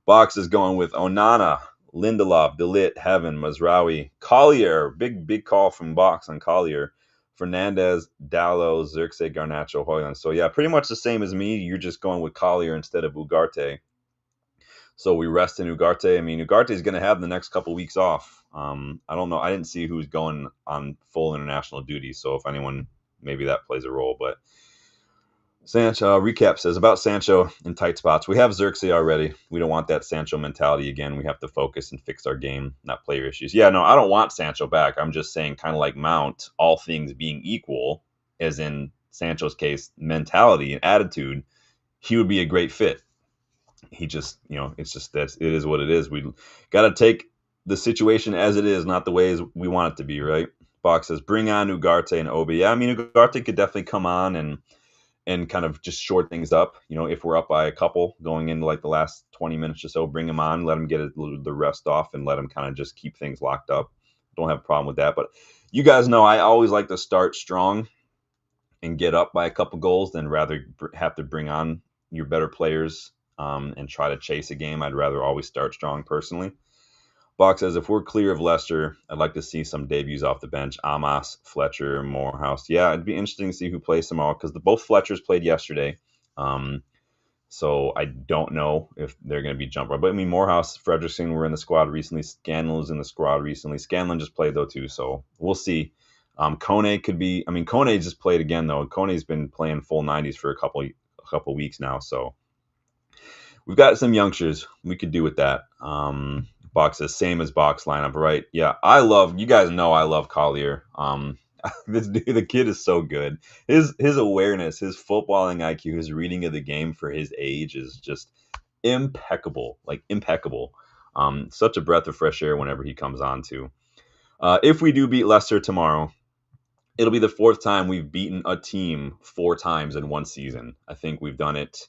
Speaker 1: Box is going with Onana, Lindelof, Delit, Heaven, Mazraoui, Collier. Big call from Box on Collier. Fernandez, Dallo, Xerxes, Garnacho, Hoyland. So yeah, pretty much the same as me. You're just going with Collier instead of Ugarte. So we rest in Ugarte. I mean, Ugarte is going to have the next couple weeks off. I don't know. I didn't see who's going on full international duty. So if anyone, maybe that plays a role. But Sancho recap says about Sancho in tight spots. We have Xerxes already. We don't want that Sancho mentality again. We have to focus and fix our game, not player issues. Yeah, no, I don't want Sancho back. I'm just saying, kind of like Mount, all things being equal, as in Sancho's case, mentality and attitude, he would be a great fit. He just, it's just that it is what it is. We got to take the situation as it is, not the way we want it to be, right? Box says, bring on Ugarte and Obi. Yeah, I mean, Ugarte could definitely come on and kind of just short things up. If we're up by a couple going into like the last 20 minutes or so, bring him on, let him get the rest off, and let him kind of just keep things locked up. Don't have a problem with that. But you guys know I always like to start strong and get up by a couple goals than rather have to bring on your better players and try to chase a game. I'd rather always start strong personally. Box says, if we're clear of Leicester, I'd like to see some debuts off the bench. Amos, Fletcher, Morehouse. Yeah, it'd be interesting to see who plays tomorrow because both Fletchers played yesterday. So I don't know if they're going to be jumper. But I mean, Morehouse, Fredrickson were in the squad recently. Scanlon was in the squad recently. Scanlon just played, though, too. So we'll see. Kone could be. I mean, Kone just played again, though. Kone's been playing full 90s for a couple weeks now. So we've got some youngsters we could do with that. Box says same as Box lineup, right? Yeah, you guys know I love Collier. This dude, the kid is so good. His awareness, his footballing IQ, his reading of the game for his age is just impeccable, like impeccable. Such a breath of fresh air whenever he comes on too. If we do beat Leicester tomorrow, it'll be the fourth time we've beaten a team 4 times in one season. I think we've done it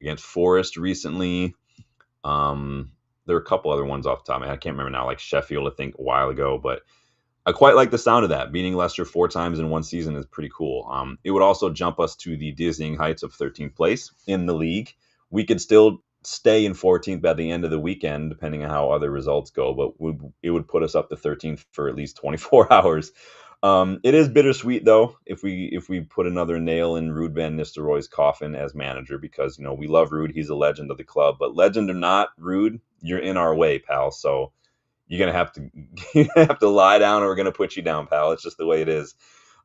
Speaker 1: against Forest recently. There are a couple other ones off the top of my head. I can't remember now, like Sheffield, I think, a while ago. But I quite like the sound of that. Beating Leicester 4 times in one season is pretty cool. It would also jump us to the dizzying heights of 13th place in the league. We could still stay in 14th by the end of the weekend, depending on how other results go. But it would put us up to 13th for at least 24 hours. It is bittersweet, though, if we put another nail in Ruud van Nistelrooy's coffin as manager, because we love Ruud. He's a legend of the club, but legend or not, Ruud, you're in our way, pal. So you're gonna have to lie down, or we're gonna put you down, pal. It's just the way it is.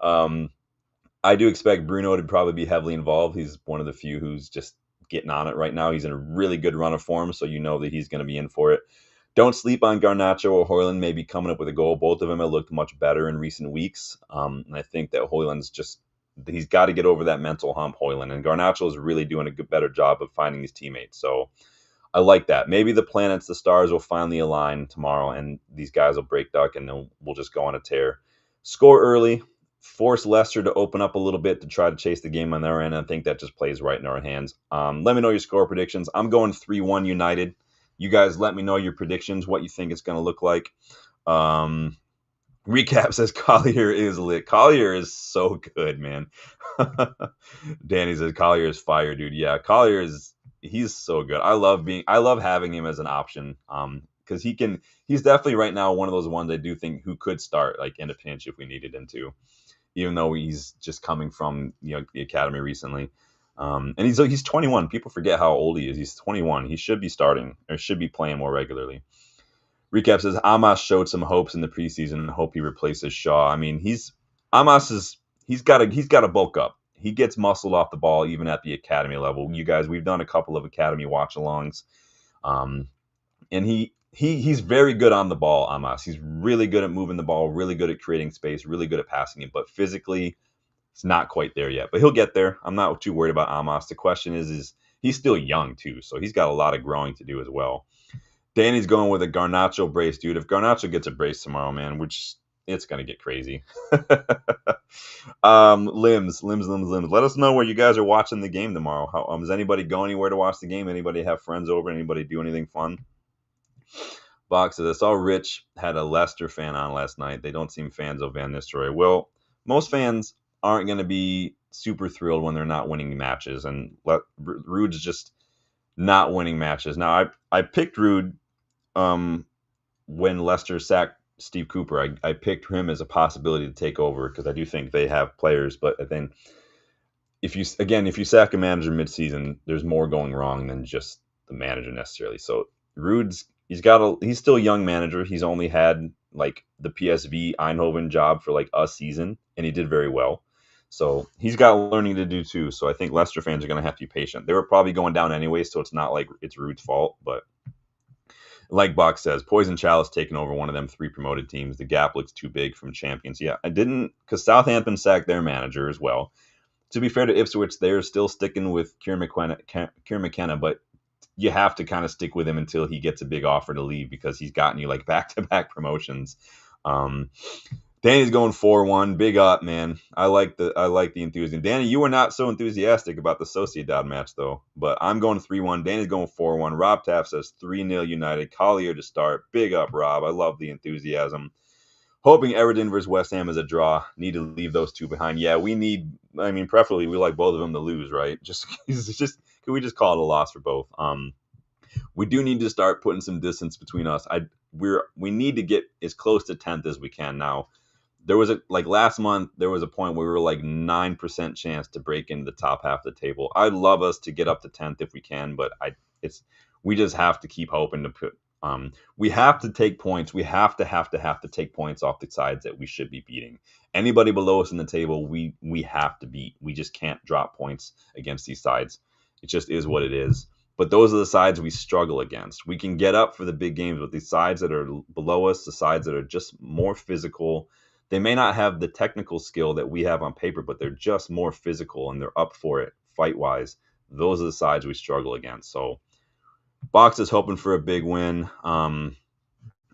Speaker 1: I do expect Bruno to probably be heavily involved. He's one of the few who's just getting on it right now. He's in a really good run of form, so that he's going to be in for it. Don't sleep on Garnacho or Hoyland maybe coming up with a goal. Both of them have looked much better in recent weeks. And I think that he's got to get over that mental hump, Hoyland. And Garnacho is really doing a better job of finding his teammates. So I like that. Maybe the planets, the stars will finally align tomorrow, and these guys will break duck, and we'll just go on a tear. Score early, force Leicester to open up a little bit to try to chase the game on their end. I think that just plays right in our hands. Let me know your score predictions. I'm going 3-1 United. You guys let me know your predictions, what you think it's going to look like. Recap says Collier is lit. Collier is so good, man. Danny says Collier is fire, dude. Yeah, he's so good. I love having him as an option. Because he's definitely right now one of those ones I do think who could start like in a pinch if we needed him to, even though he's just coming from the academy recently. And he's 21. People forget how old he is. He's 21. He should be starting or should be playing more regularly. Recap says Amos showed some hopes in the preseason and hope he replaces Shaw. I mean, he's got to bulk up. He gets muscled off the ball even at the academy level. You guys, we've done a couple of academy watch-alongs, and he's very good on the ball, Amos. He's really good at moving the ball, really good at creating space, really good at passing it, but physically it's not quite there yet. But he'll get there. I'm not too worried about Amos. The question is he's still young too, so he's got a lot of growing to do as well. Danny's going with a Garnacho brace, dude. If Garnacho gets a brace tomorrow, man, it's going to get crazy. Limbs. Let us know where you guys are watching the game tomorrow. Does anybody go anywhere to watch the game? Anybody have friends over? Anybody do anything fun? Box says, I saw Rich had a Leicester fan on last night. They don't seem fans of Van Nistelrooy. Well, most fans aren't going to be super thrilled when they're not winning matches, and Ruud's just not winning matches. Now, I picked Ruud when Leicester sacked Steve Cooper. I picked him as a possibility to take over because I do think they have players. But then if you sack a manager midseason, there's more going wrong than just the manager necessarily. So Ruud's he's still a young manager. He's only had like the PSV Eindhoven job for like a season, and he did very well. So he's got learning to do too. So I think Leicester fans are going to have to be patient. They were probably going down anyway, so it's not like it's Ruud's fault. But like Box says, Poison Chalice taking over one of them 3 promoted teams. The gap looks too big from champions. Yeah, I didn't, because Southampton sacked their manager as well. To be fair to Ipswich, they're still sticking with Kieran McKenna, but you have to kind of stick with him until he gets a big offer to leave because he's gotten you like back-to-back promotions. Danny's going 4-1. Big up, man. I like the enthusiasm. Danny, you were not so enthusiastic about the Sociedad match, though. But I'm going 3-1. Danny's going 4-1. Rob Taft says 3-0 United. Collier to start. Big up, Rob. I love the enthusiasm. Hoping Everton versus West Ham is a draw. Need to leave those two behind. Yeah, preferably we like both of them to lose, right? Can we just call it a loss for both? We do need to start putting some distance between us. We need to get as close to 10th as we can now. There was last month, there was a point where we were like 9% chance to break into the top half of the table. I'd love us to get up to 10th if we can, but we just have to keep hoping to put. We have to take points. We have to take points off the sides that we should be beating. Anybody below us in the table, we have to beat. We just can't drop points against these sides. It just is what it is. But those are the sides we struggle against. We can get up for the big games, but these sides that are below us, the sides that are just more physical, they may not have the technical skill that we have on paper, but they're just more physical and they're up for it fight-wise. Those are the sides we struggle against. So Box is hoping for a big win. I'm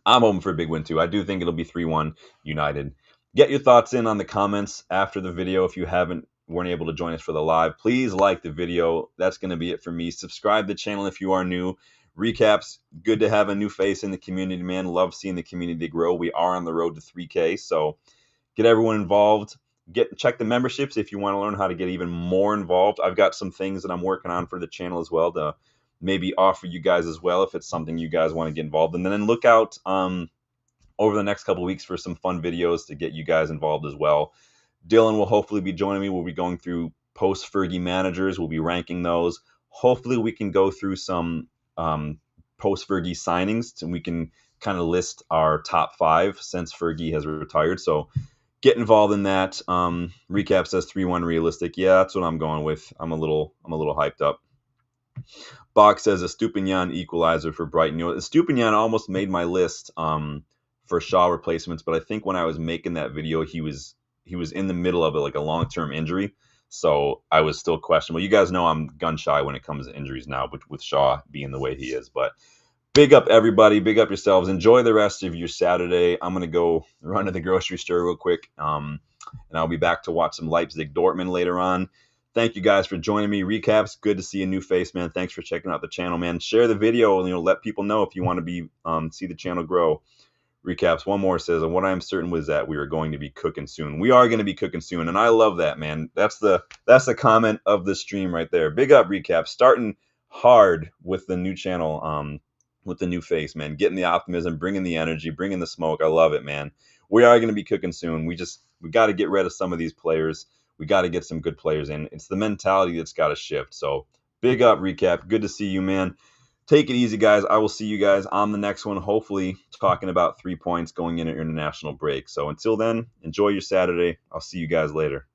Speaker 1: hoping for a big win too. I do think it'll be 3-1 United. Get your thoughts in on the comments after the video. If you weren't able to join us for the live, please like the video. That's going to be it for me. Subscribe to the channel if you are new. Recaps, good to have a new face in the community, man. Love seeing the community grow. We are on the road to 3K, so get everyone involved. Check the memberships if you want to learn how to get even more involved. I've got some things that I'm working on for the channel as well to maybe offer you guys as well if it's something you guys want to get involved in. And then look out over the next couple of weeks for some fun videos to get you guys involved as well. Dylan will hopefully be joining me. We'll be going through post-Fergie managers. We'll be ranking those. Hopefully we can go through some post-Fergie signings and we can kind of list our top 5 since Fergie has retired. So get involved in that. Recap says 3-1 realistic. Yeah, that's what I'm going with. I'm a little hyped up. Box says a Stupinian equalizer for Brighton. Stupinian almost made my list for Shaw replacements, but I think when I was making that video, he was in the middle of a long-term injury, so I was still questionable. You guys know I'm gun shy when it comes to injuries now, but with Shaw being the way he is. But big up everybody, big up yourselves. Enjoy the rest of your Saturday. I'm gonna go run to the grocery store real quick, and I'll be back to watch some Leipzig Dortmund later on. Thank you guys for joining me. Recaps, good to see a new face, man. Thanks for checking out the channel, man. Share the video, and let people know if you want to be see the channel grow. Recaps, one more says, and what I'm certain was that we are going to be cooking soon. We are going to be cooking soon, and I love that, man. That's the comment of the stream right there. Big up, Recaps. Starting hard with the new channel, with the new face, man. Getting the optimism, bringing the energy, bringing the smoke. I love it, man. We are going to be cooking soon. We got to get rid of some of these players. We got to get some good players in. It's the mentality that's got to shift. So big up, Recap. Good to see you, man. Take it easy, guys. I will see you guys on the next one, hopefully talking about 3 points going into international break. So until then, enjoy your Saturday. I'll see you guys later.